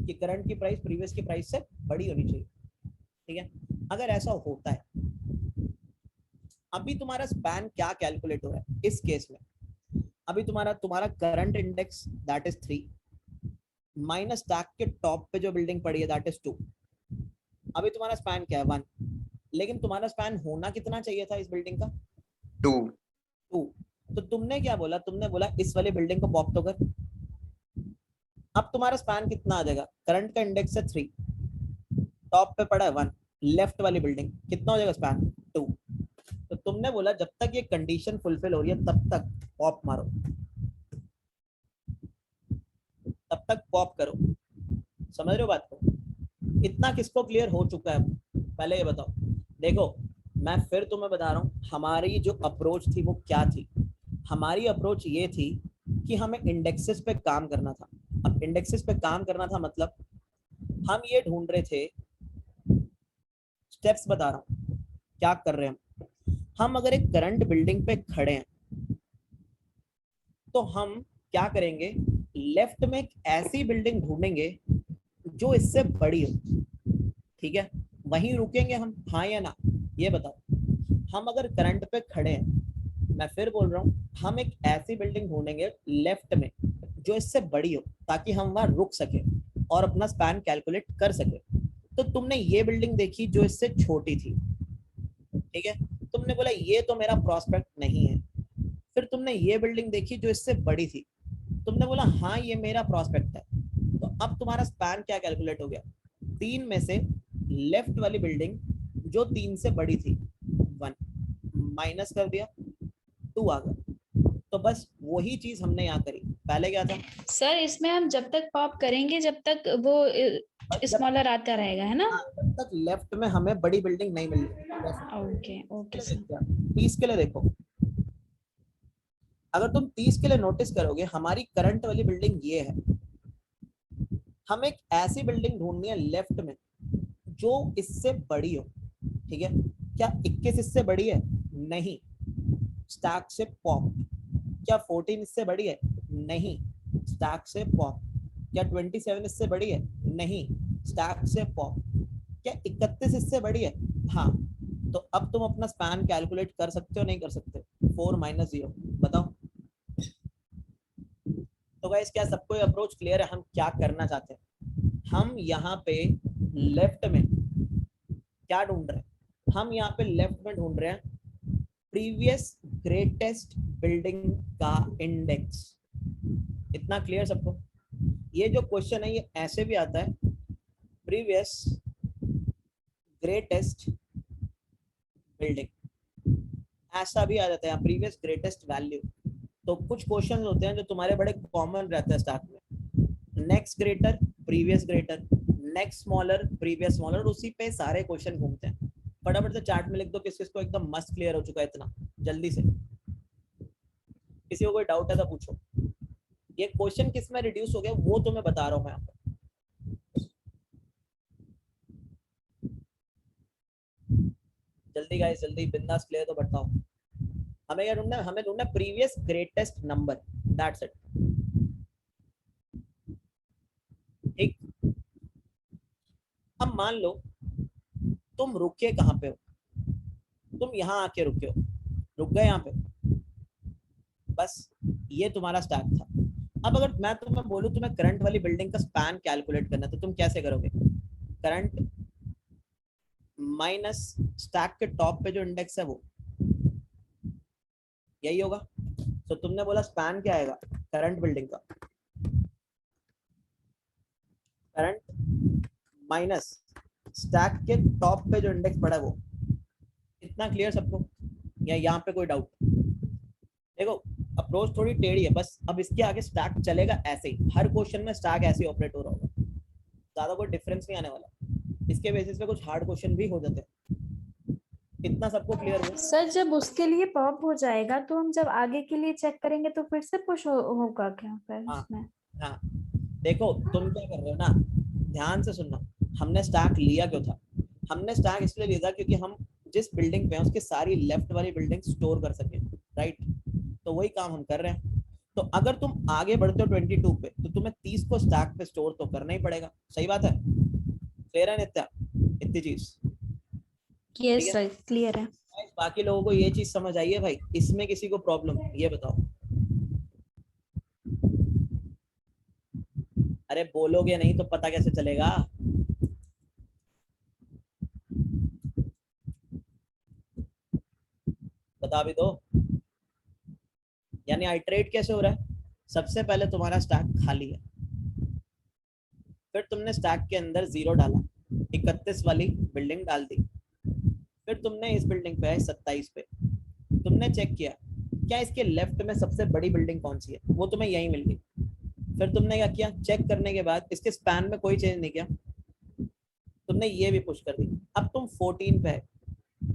कि करंट की प्राइस प्रीवियस की प्राइस से बड़ी होनी चाहिए, ठीक है। अगर ऐसा होता है, अभी तुम्हारा स्पैन क्या कैलकुलेट हो रहा है इस केस में, अभी तुम्हारा current index that is 3 minus stack के टॉप पे जो बिल्डिंग पड़ी है दैट इज 2, अभी तुम्हारा स्पैन क्या है 1, लेकिन तुम्हारा स्पैन होना कितना चाहिए था इस बिल्डिंग का 2 2, तो तुमने क्या बोला, तुमने बोला इस वाली बिल्डिंग को पॉप तो कर। अब तुम्हारा स्पैन कितना आ जाएगा, करंट का इंडेक्स है 3, टॉप पे पड़ा है 1, लेफ्ट वाली बिल्डिंग कितना हो जाएगा स्पैन 2, तो तुमने बोला जब तक ये कंडीशन फुलफिल हो रही है तब तक पॉप मारो, तब तक पॉप करो। समझ रहे हो बात को? इतना किसको क्लियर हो चुका है? पहले ये बताओ। देखो मैं फिर तुम्हें बता रहा हूँ हमारी जो अप्रोच थी वो क्या थी। हमारी अप्रोच ये थी कि हमें इंडेक्सेस पे काम करना था। अब इंडेक्सेस पे काम करना था मतलब हम ये ढूंढ रहे थे, स्टेप्स बता रहा हूँ क्या कर रहे हैं हम अगर एक करंट बिल्डिंग पे खड़े हैं तो हम क्या करेंगे, लेफ्ट में एक ऐसी बिल्डिंग ढूंढेंगे जो इससे बड़ी हो, ठीक है, वहीं रुकेंगे हम, हाँ या ना, ये बताओ। हम अगर करंट पे खड़े हैं, मैं फिर बोल रहा हूँ, हम एक ऐसी बिल्डिंग ढूंढेंगे लेफ्ट में जो इससे बड़ी हो ताकि हम वहां रुक सके और अपना स्पैन कैलकुलेट कर सके। तो तुमने ये बिल्डिंग देखी जो इससे छोटी थी, ठीक है, तुमने बोला ये तो मेरा प्रॉस्पेक्ट नहीं है। फिर तुमने ये बिल्डिंग देखी जो इससे बड़ी थी, तुमने बोला हाँ ये मेरा प्रॉस्पेक्ट है। तो अब तुम्हारा स्पैन क्या कैलकुलेट हो गया, 3 में से लेफ्ट वाली बिल्डिंग जो 3 से बड़ी थी 1 माइनस कर दिया 2 आ गया। तो बस वही चीज हमने यहाँ करी। पहले क्या था सर इसमें हम जब तक पॉप करेंगे जब तक वो स्मॉलर आता रहेगा, है ना? तब तक लेफ्ट में हमें बड़ी बिल्डिंग नहीं मिल रही। Okay okay sir. 30 के लिए देखो, अगर तुम 30 के लिए नोटिस करोगे हमारी करंट वाली बिल्डिंग ये है। हम एक ऐसी बिल्डिंग ढूंढनी है लेफ्ट में जो इससे बड़ी हो, ठीक है। क्या 21 इससे बड़ी है? नहीं, स्टैक से पॉप। क्या 14 इससे बड़ी है? नहीं, स्टैक से पॉप। क्या 27 इससे बड़ी है? नहीं, स्टैक से पॉप। क्या 31 इससे बड़ी है? हाँ। तो अब तुम अपना स्पैन कैलकुलेट कर सकते हो नहीं कर सकते? 4 माइनस 0 बताओ। तो गाइस क्या सबको अप्रोच क्लियर है हम क्या करना चाहते हैं? हम यहाँ पे लेफ्ट में क्या ढूंढ रहे हैं? हम यहाँ पे लेफ्ट में ढूंढ रहे हैं प्रीवियस ग्रेटेस्ट बिल्डिंग का इंडेक्स। इतना क्लियर सबको? ये जो क्वेश्चन है ये ऐसे भी आता है, प्रीवियस ग्रेटेस्ट बिल्डिंग, ऐसा भी आ जाता है, प्रीवियस ग्रेटेस्ट वैल्यू। तो कुछ क्वेश्चन होते हैं जो तुम्हारे बड़े कॉमन रहते हैं स्टार्ट में, next greater previous greater, next smaller previous smaller, उसी पे सारे क्वेश्चन घूमते हैं। फटाफट से चार्ट में लिख दो किस किस को एकदम मस्त क्लियर हो चुका है, इतना जल्दी से। किसी को कोई डाउट है तो पूछो। ये क्वेश्चन किस में रिड्यूस हो गया वो तो मैं बता रहा हूँ मैं आपको। जल्दी गाइस जल्दी, बिंदास क्लियर तो बताओ। हमें क्या ढूंढना है? हमें ढूंढना है previous greatest number, that's it. ठीक, अब मान लो तुम रुके कहाँ पे हो, तुम यहाँ आके रुके हो, रुक गए यहाँ पे, बस ये तुम्हारा स्टैक था। अब अगर मैं तुम्हें बोलूं तुम्हें करंट वाली बिल्डिंग का स्पैन कैलकुलेट करना है तो तुम कैसे करोगे? करंट माइनस स्टैक के टॉप पे जो इंडेक्स है वो, यही होगा। तो तुमने बोला स्पैन क्या आएगा करंट बिल्डिंग का, करंट माइनस स्टैक के टॉप पे जो इंडेक्स पड़ा है वो। इतना क्लियर सबको या यहाँ पे कोई डाउट? देखो अप्रोच थोड़ी टेढ़ी है बस, अब इसके आगे स्टैक चलेगा ऐसे ही, हर क्वेश्चन में स्टैक ऐसे ही ऑपरेट हो रहा होगा, ज्यादा कोई डिफरेंस नहीं आने वाला। इसके बेसिस पे कुछ हार्ड क्वेश्चन भी हो जाते हैं। इतना सबको क्लियर हुआ? सर जब उसके लिए पॉप हो जाएगा तो हम जब आगे के लिए चेक करेंगे तो फिर से पुश होगा क्या फिर हाँ, उसमें? हाँ देखो तुम क्या कर रहे हो ना, ध्यान से सुनना। हमने स्टैक लिया क्यों था? हमने स्टैक इसलिए लिया था क्योंकि हम जिस बिल्डिंग पे हैं उसकी सारी लेफ्ट वाली बिल्डिंग स्टोर कर सके, राइट? तो वही काम हम कर रहे हैं। तो अगर तुम आगे बढ़ते हो 22 पे तो तुम्हें 30 को स्टैक पे स्टोर तो करना ही पड़ेगा। सही बात है, क्लियर है नित्या इतनी चीज? यस सर, क्लियर है। बाकी लोगों को ये चीज समझ आई है भाई? इसमें किसी को प्रॉब्लम ये बताओ? अरे बोलोगे नहीं तो पता कैसे चलेगा? बता भी दो। यानी आइटरेट कैसे हो रहा है? सबसे पहले तुम्हारा स्टैक खाली है, फिर तुमने स्टैक के अंदर 0 डाला, 31 वाली बिल्डिंग डाल दी, फिर तुमने इस बिल्डिंग पे आए 27 पे, तुमने चेक किया क्या इसके लेफ्ट में सबसे बड़ी बिल्डिंग कौन सी है, वो तुम्हें यही मिल गई। फिर तुमने क्या किया, चेक करने के बाद इसके स्पैन में कोई चेंज नहीं किया, तुमने ये भी पुश कर दी। अब तुम 14 पे है,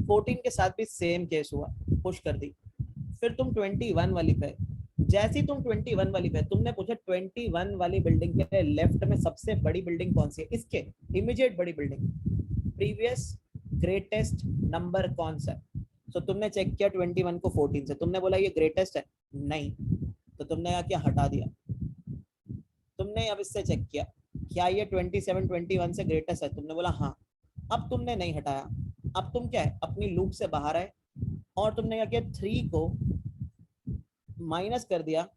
14 के साथ भी सेम केस हुआ, पुश कर दी। फिर तुम 21 वाली पे, जैसी तुम 21 वाली पे, तुमने पूछा 21 वाली बिल्डिंग के लेफ्ट में सबसे बड़ी बिल्डिंग कौन सी है, इसके इमीडिएट बड़ी बिल्डिंग, प्रीवियस ग्रेटेस्ट नंबर कौन सा है। तो तुमने चेक किया 21 को 14 से, तुमने बोला ये ग्रेटेस्ट है, नहीं, तो तुमने क्या हटा दिया। तुमने अब इससे चेक किया क्या ये 27 21 से ग्रेटेस्ट है, तुमने बोला हाँ, अब तुमने नहीं हटाया। अब तुम क्या है, अपनी लूप से बाहर आए और तुमने क्या किया, 3 को माइनस कर दिया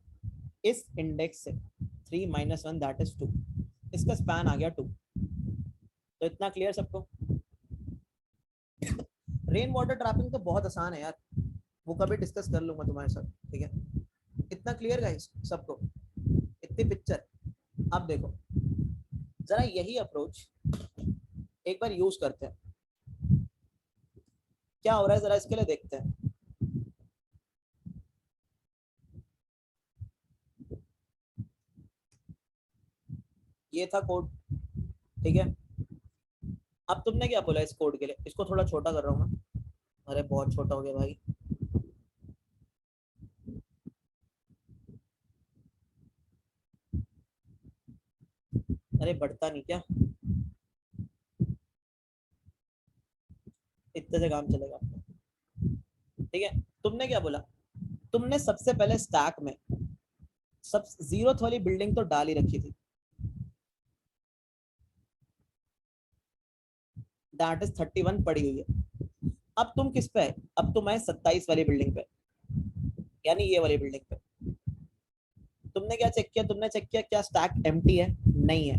इस इंडेक्स से, 3 - 1 दैट इज 2, इसका स्पैन आ गया 2। तो इतना क्लियर सबको? रेन वाटर ट्रैपिंग तो बहुत आसान है यार, वो कभी डिस्कस कर लूंगा तुम्हारे साथ, ठीक है? इतना क्लियर गाइस सबको, इतनी पिक्चर। अब देखो जरा यही अप्रोच एक बार यूज करते हैं, क्या हो रहा है जरा इसके लिए देखते हैं। ये था कोड, ठीक है? अब तुमने क्या बोला इस कोड के लिए, इसको थोड़ा छोटा कर रहा हूँ मैं, अरे बहुत छोटा हो गया भाई। अरे बढ़ता नहीं क्या, इतने से काम चलेगा, ठीक है? तुमने क्या बोला, तुमने सबसे पहले स्टैक में सब 0th वाली बिल्डिंग तो डाल ही रखी थी, दैट इज 31 पड़ी हुई है। अब तुम किस पे है, अब तुम है 27 वाली बिल्डिंग पे, यानी ये वाली बिल्डिंग पे। तुमने क्या चेक किया, तुमने चेक किया क्या स्टैक एम्प्टी है, नहीं है।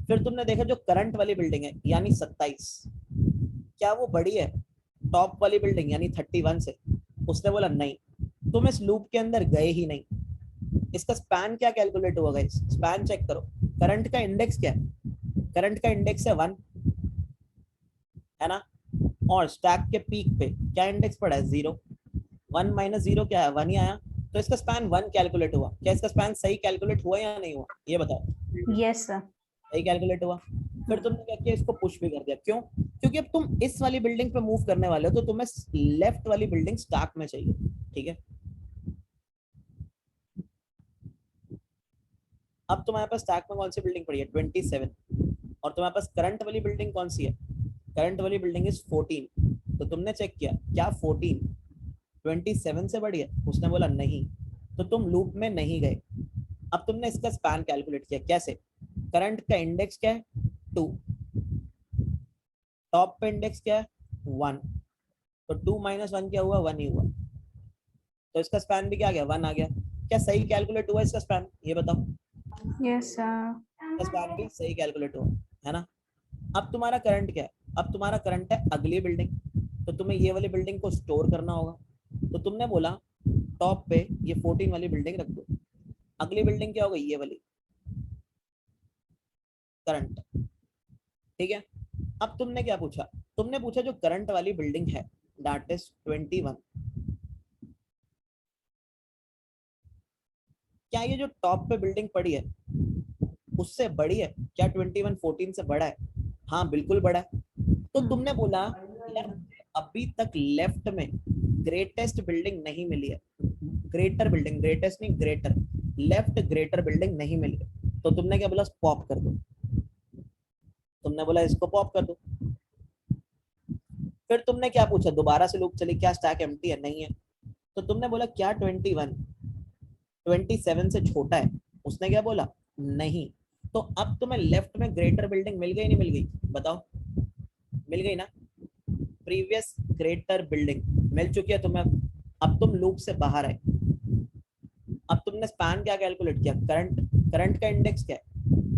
फिर तुमने देखा जो करंट वाली बिल्डिंग है यानी 27, क्या वो बड़ी है टॉप वाली बिल्डिंग यानी 31 से, उसने बोला नहीं। तुम इस लूप के अंदर गए ही नहीं। इसका स्पैन क्या कैलकुलेट हुआ गाइस, स्पैन चेक करो, करंट का इंडेक्स क्या है, करंट का इंडेक्स है 1 है ना, और स्टैक के पीक पे क्या इंडेक्स पड़ा है 0, 1 - 0 क्या है 1 ही आया, तो इसका स्पैन 1 कैलकुलेट हुआ। क्या इसका स्पैन सही कैलकुलेट हुआ या नहीं हुआ, ये बताओ? Yes sir. सही कैलकुलेट हुआ। फिर तुमने क्या किया, इसको पुश भी कर दिया, क्यों? क्योंकि अब तुम इस वाली बिल्डिंग पे मूव करने वाले हो तो तुम्हें लेफ्ट वाली बिल्डिंग स्टैक में चाहिए, ठीक है? अब तुम्हारे पास स्टैक में कौन सी बिल्डिंग पड़ी है 27, और तुम्हारे पास करंट वाली बिल्डिंग कौन सी है, करंट वाली बिल्डिंग इज 14। तो तुमने चेक किया क्या 14 27 से बड़ी है, उसने बोला नहीं, तो तुम लूप में नहीं गए। अब तुमने इसका स्पैन कैलकुलेट किया, कैसे? करंट का इंडेक्स क्या है 2, टॉप पे इंडेक्स क्या है 1, तो 2 - 1 क्या हुआ 1 ही हुआ, तो इसका स्पैन भी क्या आ गया 1 आ गया। क्या सही कैलकुलेट हुआ इसका स्पैन, ये बताओ? Yes sir. इसका स्पैन भी सही कैलकुलेट हुआ है ना। अब तुम्हारा करंट क्या है, अब तुम्हारा करंट है अगली बिल्डिंग, तो तुम्हें ये वाली बिल्डिंग को स्टोर करना होगा, तो तुमने बोला टॉप पे ये 14 वाली बिल्डिंग रख दो, अगली बिल्डिंग क्या हो गई ये वाली करंट, ठीक है? अब तुमने क्या पूछा, तुमने पूछा जो करंट वाली बिल्डिंग है दैट इज 21, क्या ये जो टॉप पे बिल्डिंग पड़ी है उससे बड़ी है, क्या 21 14 से बड़ा है? हाँ बिल्कुल बड़ा है। तो तुमने बोला यार अभी तक लेफ्ट में ग्रेटेस्ट बिल्डिंग नहीं मिली है, ग्रेटर बिल्डिंग, ग्रेटेस्ट नहीं ग्रेटर, लेफ्ट ग्रेटर बिल्डिंग नहीं मिली है, तो तुमने क्या बोला पॉप कर दो, तुमने बोला इसको पॉप कर दो। फिर तुमने क्या पूछा, दोबारा से लूप चली, क्या स्टैक एम्प्टी है, नहीं है, तो तुमने बोला क्या 21 27 से छोटा है, उसने क्या बोला? नहीं। तो अब तुम्हें लेफ्ट में ग्रेटर बिल्डिंग मिल गई नहीं मिल गई? बताओ, मिल गई ना? प्रीवियस ग्रेटर बिल्डिंग मिल चुकी है तुम्हें। अब तुम लूप से बाहर आए। अब तुमने स्पैन क्या कैलकुलेट किया? करंट का इंडेक्स क्या है?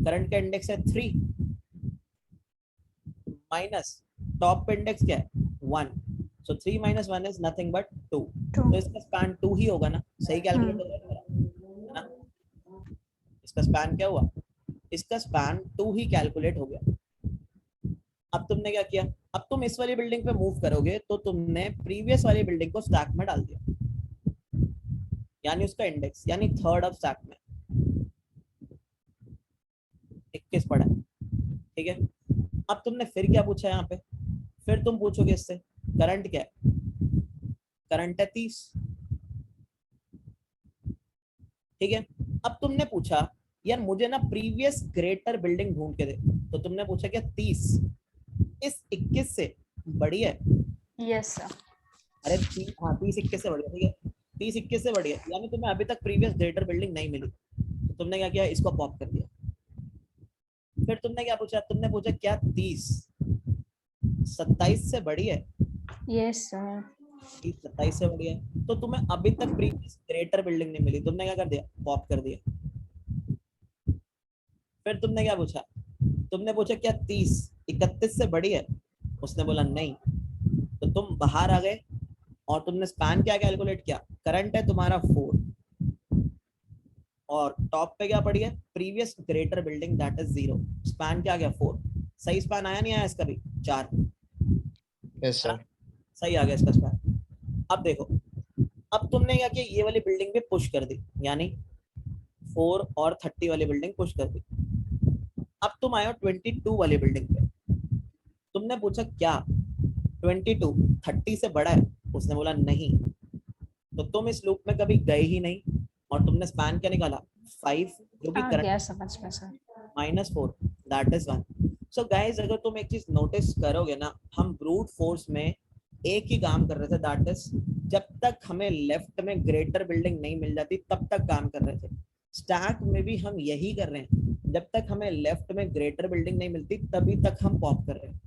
करंट का इंडेक्स है 3 माइनस टॉप इंडेक्स क्या है? 1। सो 3 माइनस 1 इज नथिंग बट 2। तो इसका स्पैन 2 ही होगा ना? सही कैलकुलेट हो रहा है ना? इसका स्पैन क्या हुआ? इसका स्पैन 2 ही कैलकुलेट हो गया। अब तुमने क्या किया? अब तुम इस वाली बिल्डिंग पे मूव करोगे तो तुमने प्रीवियस वाली बिल्डिंग को स्टैक में डाल दिया, यानी उसका इंडेक्स, यानी थर्ड ऑफ स्टैक में 21 पड़ा है। ठीक है, अब तुमने फिर क्या पूछा यहाँ पे? फिर तुम पूछोगे इससे करंट क्या है? करंट है 30। ठीक है, अब तुमने पूछा यार मुझे ना प्रीवियस ग्रेटर बिल्डिंग ढूंढ के दे, तो तुमने पूछा क्या 30 इस 21 से बड़ी है? Yes sir. अरे 30 21 से बड़ी है। ठीक है, 30 21 से बड़ी है, यानी तुम्हें अभी तक प्रीवियस ग्रेटर बिल्डिंग नहीं मिली। तो तुमने क्या किया? इसको पॉप कर दिया। फिर तुमने क्या पूछा? तुमने पूछा क्या 30 27 से बड़ी है? Yes sir. 30 27 से बड़ी है, तो तुम्हें अभी तक प्रीवियस ग्रेटर बिल्डिंग नहीं मिली। तुमने क्या कर दिया? पॉप कर दिया। फिर तुमने क्या पूछा? तुमने पूछा क्या 30 31 से बड़ी है? उसने बोला नहीं। तो तुम बाहर आ गए और तुमने स्पैन क्या कैलकुलेट किया? करंट है तुम्हारा 4 और टॉप पे क्या पड़ी है? Previous greater building that is 0। Span क्या आ गया? 4। सही स्पैन आया नहीं आया इसका भी? 4। Yes sir. सही आ गया इसका स्पैन। अब देखो, अब तुमने क्या किया? ये वाली बिल्डिंग भी पुश कर दी, यानी 4 और 30 वाली बिल्डिंग पुश कर दी। अब तुम आए हो 22 वाली बिल्डिंग पे। तुमने पूछा क्या 22 30 से बड़ा है? उसने बोला नहीं। तो तुम इस लूप में कभी गए ही नहीं और तुमने स्पैन क्या निकाला? 5, जो कि आ करंट गया समझ में sir. -4 that is 1। So guys, अगर तुम एक चीज नोटिस करोगे ना, हम ब्रूट फोर्स में एक ही काम कर रहे थे, दैट इज जब तक हमें लेफ्ट में ग्रेटर बिल्डिंग नहीं मिल जाती तब तक काम कर रहे थे। स्टैक में भी हम यही कर रहे हैं, जब तक हमें लेफ्ट में ग्रेटर बिल्डिंग नहीं मिलती तभी तक हम पॉप कर रहे हैं।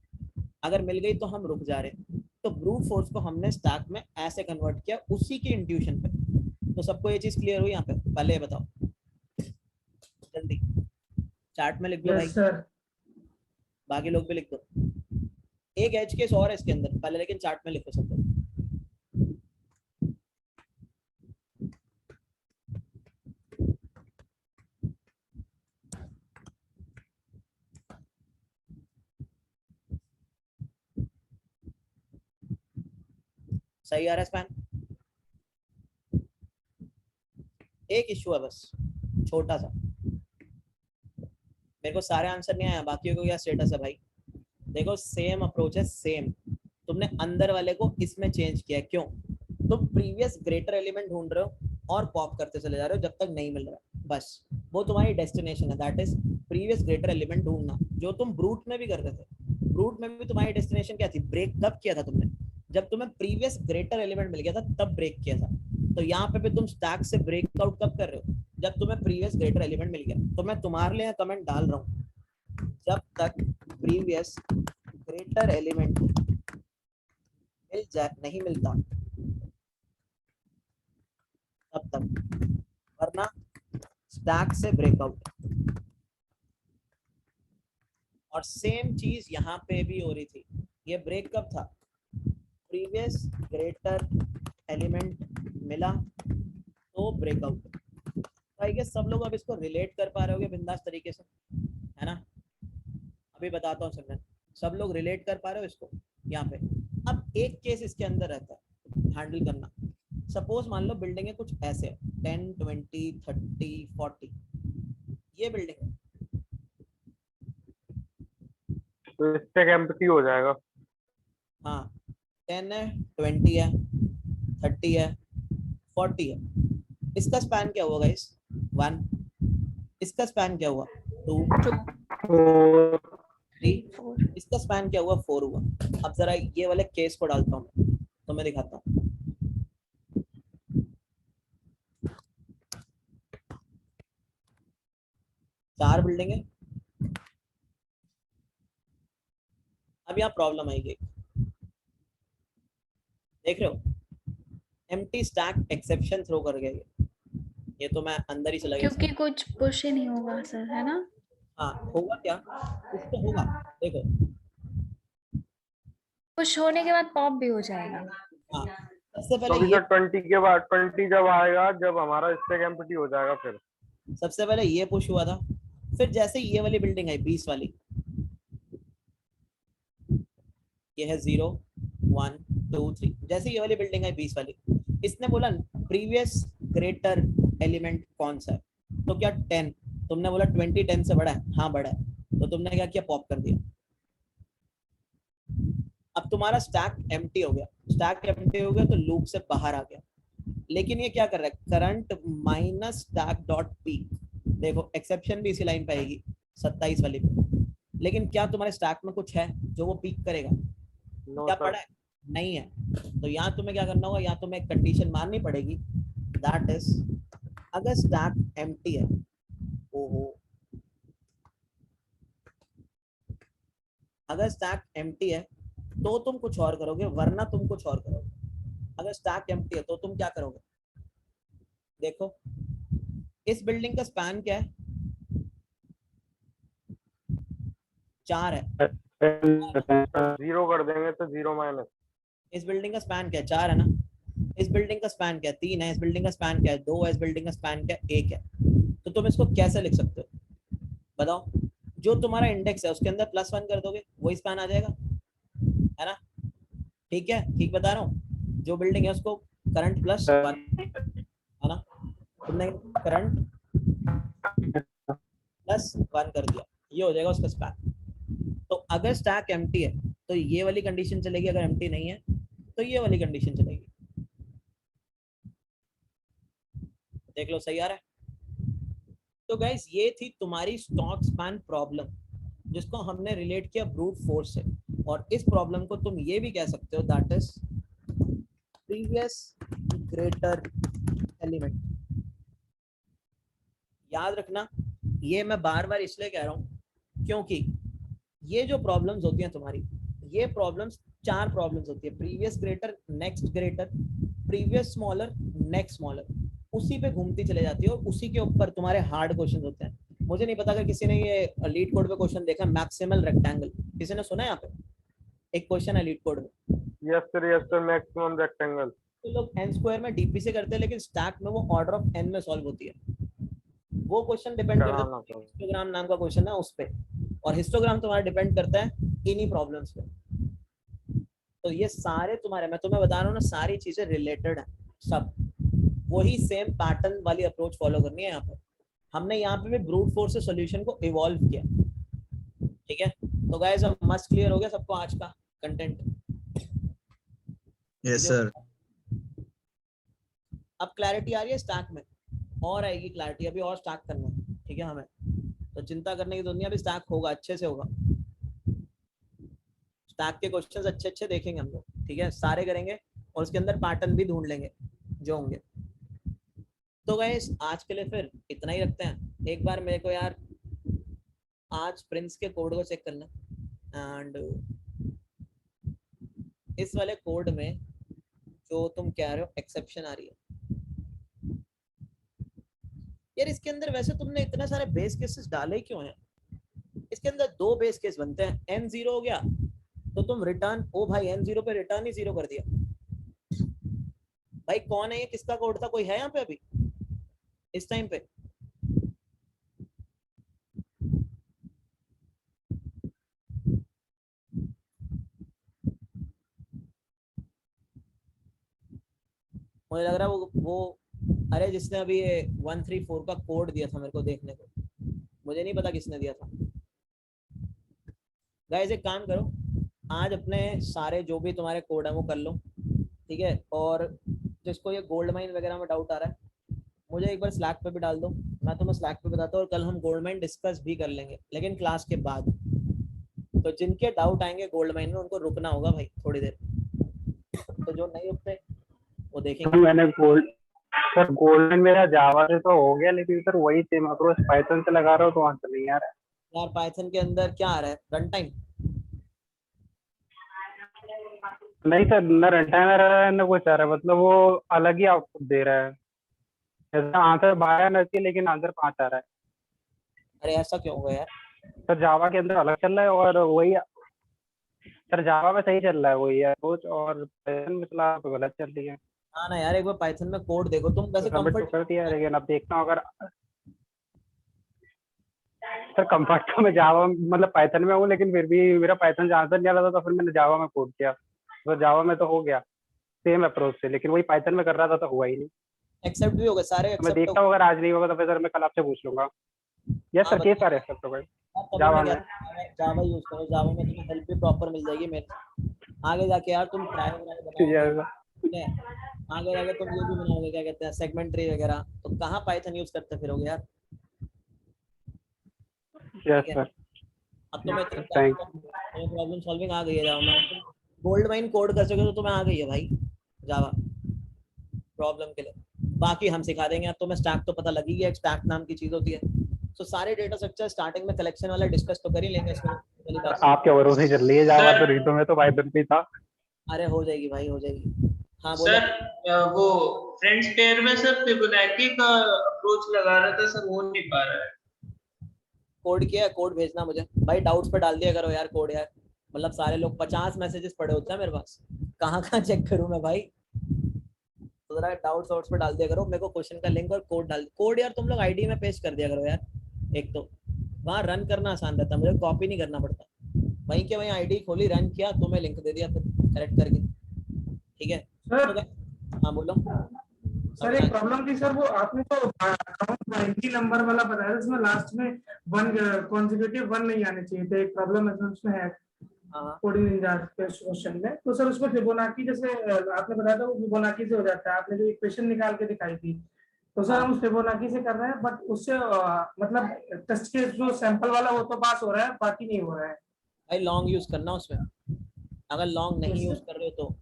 अगर मिल गई तो हम रुक जा रहे हैं। तो ब्रूट फोर्स को हमने स्टैक में ऐसे कन्वर्ट किया, उसी की इंट्यूशन पे। तो सबको ये चीज क्लियर हुई यहाँ पे? पहले ये बताओ जल्दी, चार्ट में लिख दो भाई, यस सर। बाकी लोग भी लिख दो। एक एज केस और है इसके अंदर पहले, लेकिन चार्ट में लिखो सब लोग। सही आ रहा है स्पैन? एक इश्यू है बस, छोटा सा। मेरे को सारे आंसर नहीं आया, बाकियों को क्या स्टेटस है भाई? देखो सेम अप्रोच है, सेम। तुमने अंदर वाले को इसमें चेंज किया, क्यों? तुम प्रीवियस ग्रेटर एलिमेंट ढूंढ रहे हो और पॉप करते चले जा रहे हो जब तक नहीं मिल रहा। बस वो तुम्हारी डेस्टिनेशन है, that is previous greater element ढूंढना, जो तुम ब्रूट में भी करते थे। ब्रूट में भी तुम्हारी डेस्टिनेशन क्या थी? ब्रेक कब किया था तुमने? जब तुम्हें प्रीवियस ग्रेटर एलिमेंट मिल गया था तब ब्रेक किया था। तो यहाँ पे भी तुम स्टैक से ब्रेकआउट कब कर रहे हो? जब तुम्हें प्रीवियस ग्रेटर एलिमेंट मिल गया। तो मैं तुम्हारे लिए कमेंट डाल रहा हूँ, जब तक प्रीवियस ग्रेटर एलिमेंट नहीं मिलता तब तक, वरना स्टैक से ब्रेकआउट। और सेम चीज यहाँ पे भी हो रही थी। ये ब्रेक कब था? प्रीवियस ग्रेटर एलिमेंट मिला तो ब्रेकआउट। आई गेस सब लोग अब इसको रिलेट कर पा रहे होगे बिंदास तरीके से, है ना? अभी बताता हूँ सिमरन, सब लोग रिलेट कर पा रहे हो इसको यहाँ पे? अब एक केस इसके अंदर रहता है हैंडल करना। सपोज मान लो बिल्डिंग है कुछ ऐसे 10 20 30 40, ये बिल्डिंग है। तो स्टैक एम्प्टी हो जाएगा। हाँ, 10 है 20 है 30 है 40 है। इसका स्पैन क्या हुआ गाइस? 1। इसका स्पैन क्या हुआ? 2 3। इसका स्पैन क्या हुआ? 4 हुआ। अब जरा ये वाले केस को डालता हूँ तो मैं दिखाता हूँ। 4 बिल्डिंग है। अब यहाँ प्रॉब्लम आएगी, देख रहे हो, एम्प्टी स्टैक एक्सेप्शन थ्रो कर गया ये तो मैं अंदर ही चला गया। क्योंकि कुछ पुश ही नहीं होगा सर, है ना? हाँ होगा क्या, कुछ तो होगा, देखो। पुश होने के बाद पॉप भी हो जाएगा। हाँ सबसे तो पहले अभी ये, सर 20 के बाद 20 जब आएगा, जब हमारा स्टैक एम्प्टी हो जाएगा, फिर सबसे पहले ये पुश हुआ था, फिर जैसे ये वाली बिल्डिंग आई 20 वाली, ये है 0 1 2 3, जैसे ये वाली बिल्डिंग आई 20 वाली, इसने बोला प्रीवियस ग्रेटर एलिमेंट कौन सा है, तो क्या 10, तुमने बोला 20 10 से बड़ा है, हाँ बड़ा है, तो तुमने क्या किया, पॉप कर दिया। अब तुम्हारा स्टैक एम्प्टी हो गया, स्टैक एम्प्टी हो गया तो लूप से बाहर आ गया, लेकिन ये क्या कर रहा है, current minus stack dot peak, देखो एक्सेप्शन भी इसी लाइन पे आएगी 27 वाली पे, लेकिन क्या तुम्हारे स्टैक में कुछ है जो वो पीक करेगा, नो क्या सर। पड़ा है, नहीं है, तो यहाँ तुम्हें क्या करना होगा, यहाँ तुम्हें एक कंडीशन माननी पड़ेगी, दैट इज अगर स्टैक एम्प्टी है, ओहो, अगर स्टैक एम्प्टी है तो तुम कुछ और करोगे, वरना तुम कुछ और करोगे। अगर स्टैक एम्प्टी है तो तुम क्या करोगे, देखो इस बिल्डिंग का स्पैन क्या है, 4 है, 0 कर देंगे तो 0 माइनस। इस बिल्डिंग का स्पैन क्या है, 4 है ना, इस बिल्डिंग का स्पैन क्या है, 3 है, इस बिल्डिंग का स्पैन क्या है, 2 है, इस बिल्डिंग का स्पैन क्या है, 1 है, तो तुम इसको कैसे लिख सकते हो बताओ, जो तुम्हारा इंडेक्स है उसके अंदर +1 कर दोगे, वही स्पैन आ जाएगा, है ना, ठीक है, ठीक बता रहा हूँ, जो बिल्डिंग है उसको करंट +1, है ना, तुमने करंट +1 कर दिया, ये हो जाएगा उसका स्पैन। तो अगर स्टैक एम्प्टी है तो ये वाली कंडीशन चलेगी, अगर एम्प्टी नहीं है तो ये वाली कंडीशन चलेगी, देख लो सही आ रहा है। तो गाइस ये थी तुम्हारी स्टॉक स्पैन प्रॉब्लम, जिसको हमने रिलेट किया ब्रूट फोर्स से, और इस प्रॉब्लम को तुम ये भी कह सकते हो, that is previous greater element. याद रखना, ये मैं बार बार इसलिए कह रहा हूँ क्योंकि ये जो प्रॉब्लम्स होती हैं तुम्हारी, ये प्रॉब्लम्स 4 प्रॉब्लम्स होती है, previous greater, next greater, previous smaller, next smaller, उसी पे घूमती चले जाती है, और उसी के ऊपर तुम्हारे हार्ड क्वेश्चन होते हैं। मुझे नहीं पता अगर किसी ने ये लीड कोड पे क्वेश्चन देखा, मैक्सिमल रेक्टेंगल, किसी ने सुना है यहाँ पे, एक क्वेश्चन है लीड कोड में, यस सर, मैक्सिमम रेक्टेंगल। तो लोग n स्क्वायर में डीपी से करते हैं, लेकिन स्टैक में वो ऑर्डर ऑफ n में सॉल्व होती है, वो क्वेश्चन डिपेंड करता है हिस्टोग्राम नाम का क्वेश्चन है उस पे, और हिस्टोग्राम तुम्हारा डिपेंड करता है इन्हीं प्रॉब्लम्स पे। तो ये सारे तुम्हारे, मैं तुम्हें बता रहा हूँ ना, सारी चीजें रिलेटेड है, सब वही सेम पैटर्न वाली अप्रोच फॉलो करनी है। यहाँ पे हमने यहाँ पे भी ब्रूट फोर्स से सॉल्यूशन को इवॉल्व किया, ठीक है। तो गाइस अब मस्त क्लियर हो गया सबको आज का कंटेंट? Yes sir. अब क्लैरिटी आ रही है स्टैक में, और आएगी क्लैरिटी, अभी और स्टैक करना है, ठीक है हमें, तो चिंता करने की दुनिया भी, स्टैक होगा, अच्छे से होगा, स्टैक के क्वेश्चंस अच्छे अच्छे देखेंगे हम लोग, ठीक है, सारे करेंगे, और उसके अंदर पैटर्न भी ढूंढ लेंगे जो होंगे। तो गाइस आज के लिए फिर इतना ही रखते हैं। एक बार मेरे को यार आज प्रिंस के कोड को चेक करना, एंड इस वाले कोड में जो तुम कह रहे हो एक्सेप्शन आ रही है यार, इसके अंदर वैसे तुमने इतने सारे बेस केसेस डाले क्यों हैं? इसके अंदर 2 बेस केस बनते हैं, n0 हो गया तो तुम रिटर्न, ओ भाई n0 पे रिटर्न ही 0 कर दिया। भाई कौन है ये, किसका कोड था, कोई है यहाँ पे अभी इस टाइम पे? मुझे लग रहा है वो अरे जिसने अभी ये 134 का कोड दिया था मेरे को देखने को, मुझे नहीं पता किसने दिया था। गाइस एक काम करो, आज अपने सारे जो भी तुम्हारे कोड है वो कर लो, ठीक है, और जिसको ये गोल्ड माइन वगैरह में डाउट आ रहा है मुझे एक बार स्लैक पे भी डाल दो, मैं तुम्हें स्लैक पे बताता हूँ, और कल हम गोल्ड माइन डिस्कस भी कर लेंगे, लेकिन क्लास के बाद। तो जिनके डाउट आएंगे गोल्ड माइन में उनको रुकना होगा भाई थोड़ी देर, तो जो नहीं रुकते वो देखेंगे। मैंने गोल्ड सर गोल्डन मेरा जावा से तो हो गया, लेकिन सर वही सेम अप्रोच पाइथन से लगा रहा हूँ तो आंसर नहीं आ रहा है। यार पाइथन के अंदर क्या आ रहा है, रन टाइम? नहीं सर, न रन टाइम आ रहा है न कुछ आ रहा है, मतलब वो अलग ही आउटपुट दे रहा है। जैसे आंसर 12 आना चाहिए लेकिन आंसर 5 आ रहा है। अरे ऐसा क्यों होगा यार? सर जावा के अंदर अलग चल रहा है और वही सर जावा में सही चल रहा है वही अप्रोच, और पाइथन में चला तो गलत चल रही है। हाँ ना यार, एक बार पाइथन में कोड देखो तुम, वैसे सबमिट तो कंफर्ट कर दिया है, लेकिन अब देखना होगा। सर कंफर्ट तो मैं जावा मतलब पाइथन में हूँ, लेकिन फिर भी मेरा पाइथन से आंसर नहीं आ रहा था, तो फिर मैंने जावा में कोड किया, तो जावा में तो हो गया सेम अप्रोच से, लेकिन वही पाइथन में कर रहा था तो हुआ ही नहीं। एक्सेप्ट भी होगा, सारे तो मैं एक्सेप्ट देखता हूँ, अगर आज नहीं होगा तो फिर सर मैं कल आपसे पूछ लूंगा। यस हाँ सर, केस सारे एक्सेप्ट हो गए जावा में। जावा यूज करो, जावा में तुम्हें हेल्प भी प्रॉपर मिल जाएगी मेरे आगे जाके यार। तुम ट्राई बनाओगे, Yes, ठीक है, आगे जाके तुम ये भी बनाओगे, क्या कहते हैं, सेगमेंट ट्री वगैरह, तो कहाँ पाइथन यूज करते फिरोगे यार। yes सर, अब तुम्हें थैंक प्रॉब्लम सॉल्विंग आ गई है जावा में, गोल्ड माइन कोड कर सके तो तुम्हें आ गई है भाई जावा प्रॉब्लम के लिए। बाकी हम सिखा देंगे, अब तुम्हें स्टैक तो पता लगी गया, स्टैक नाम की चीज होती है। तो सारे डेटा स्ट्रक्चर स्टार्टिंग में कलेक्शन वाला डिस्कस तो कर ही लेंगे इसमें पहली बात। आपके भरोसे चल रही है जावा, तो रीतो में तो पाइथन पे था। अरे हो जाएगी भाई, हो जाएगी। हाँ बोलो। सर वो फ्रेंड्स पेयर में सर फिबोनाची का अप्रोच लगा रहा था सर, हो नहीं पा रहा है। कोड किया है, कोड भेजना मुझे भाई, डाउट्स पे डाल दिया करो यार कोड यार, मतलब सारे लोग 50 मैसेजेस पड़े होते हैं मेरे पास, कहाँ कहाँ चेक करूँ मैं भाई, तो जरा डाउट्स पे डाल दिया करो मेरे को, क्वेश्चन का लिंक और कोड डाल, कोड यार तुम लोग आईडी में पेस्ट कर दिया करो यार, एक तो वहाँ रन करना आसान रहता है, मुझे कॉपी नहीं करना पड़ता, वहीं के वहीं आईडी खोली, रन किया, तुम्हें लिंक दे दिया फिर करेक्ट करके, ठीक है। सर हाँ बोलो। सर एक प्रॉब्लम थी सर, वो आपने तो अकाउंट 90 नंबर वाला बताया, उसमें लास्ट में वन कॉन्जिक्यूटिव 1 नहीं आने चाहिए थे, एक प्रॉब्लम है उसमें है कोडिंग निंजा के क्वेश्चन में। तो सर उसमें फिबोनाची जैसे आपने बताया था वो फिबोनाची से हो जाता है, आपने जो इक्वेशन निकाल के दिखाई थी, तो सर हम फिबोनाची से कर रहे हैं, बट उससे मतलब टेस्ट केस जो सैंपल वाला वो तो पास हो रहा है, बाकी नहीं हो रहा है। भाई लॉन्ग यूज करना उसमें, अगर लॉन्ग नहीं यूज कर रहे हो तो,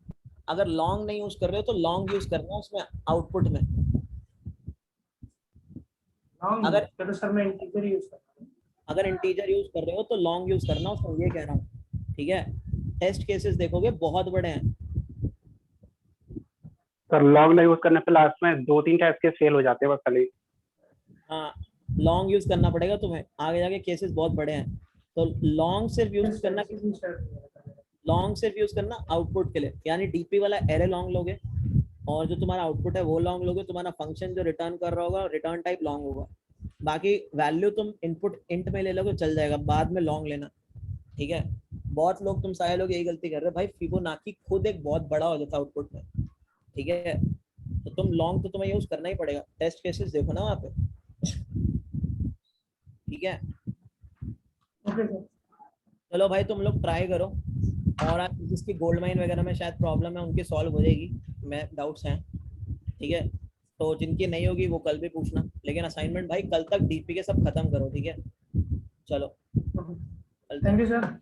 अगर लॉन्ग नहीं यूज कर रहे हो तो लॉन्ग यूज करना उसमें आउटपुट में। अगर तो सर मैं इंटीजर यूज कर रहा हूं, अगर इंटीजर यूज कर रहे हो तो लॉन्ग यूज करना उसमें, ये कह रहा हूँ, ठीक है। टेस्ट केसेस देखोगे बहुत बड़े हैं सर, लॉन्ग नहीं यूज करने पे लास्ट में 2-3 टेस्ट केस फेल हो जाते हैं बस खाली। हाँ, लॉन्ग यूज करना पड़ेगा तुम्हें, आगे जाके केसेस बहुत बड़े हैं, तो लॉन्ग सिर्फ यूज करना, लॉन्ग सिर्फ यूज करना आउटपुट के लिए, यानी डीपी वाला एरे लॉन्ग लोगे, और जो तुम्हारा आउटपुट है वो लॉन्ग लोगे, तुम्हारा फंक्शन जो रिटर्न कर रहा होगा रिटर्न टाइप लॉन्ग होगा, बाकी वैल्यू तुम इनपुट इंट में ले लोगे चल जाएगा, बाद में लॉन्ग लेना, ठीक है। बहुत लोग, तुम सारे लोग यही गलती कर रहे हो भाई, फिबोनाची खुद एक बहुत बड़ा हो जाता है आउटपुट में, ठीक है, तो तुम लॉन्ग तो तुम्हें यूज करना ही पड़ेगा, टेस्ट केसेस देखो ना वहाँ पे, ठीक है। चलो भाई तुम लोग ट्राई करो, और आप जिसकी गोल्ड माइन वगैरह में शायद प्रॉब्लम है उनकी सॉल्व हो जाएगी, मैं डाउट्स हैं, ठीक है, तो जिनकी नहीं होगी वो कल भी पूछना, लेकिन असाइनमेंट भाई कल तक डीपी के सब खत्म करो, ठीक है। चलो थैंक यू सर।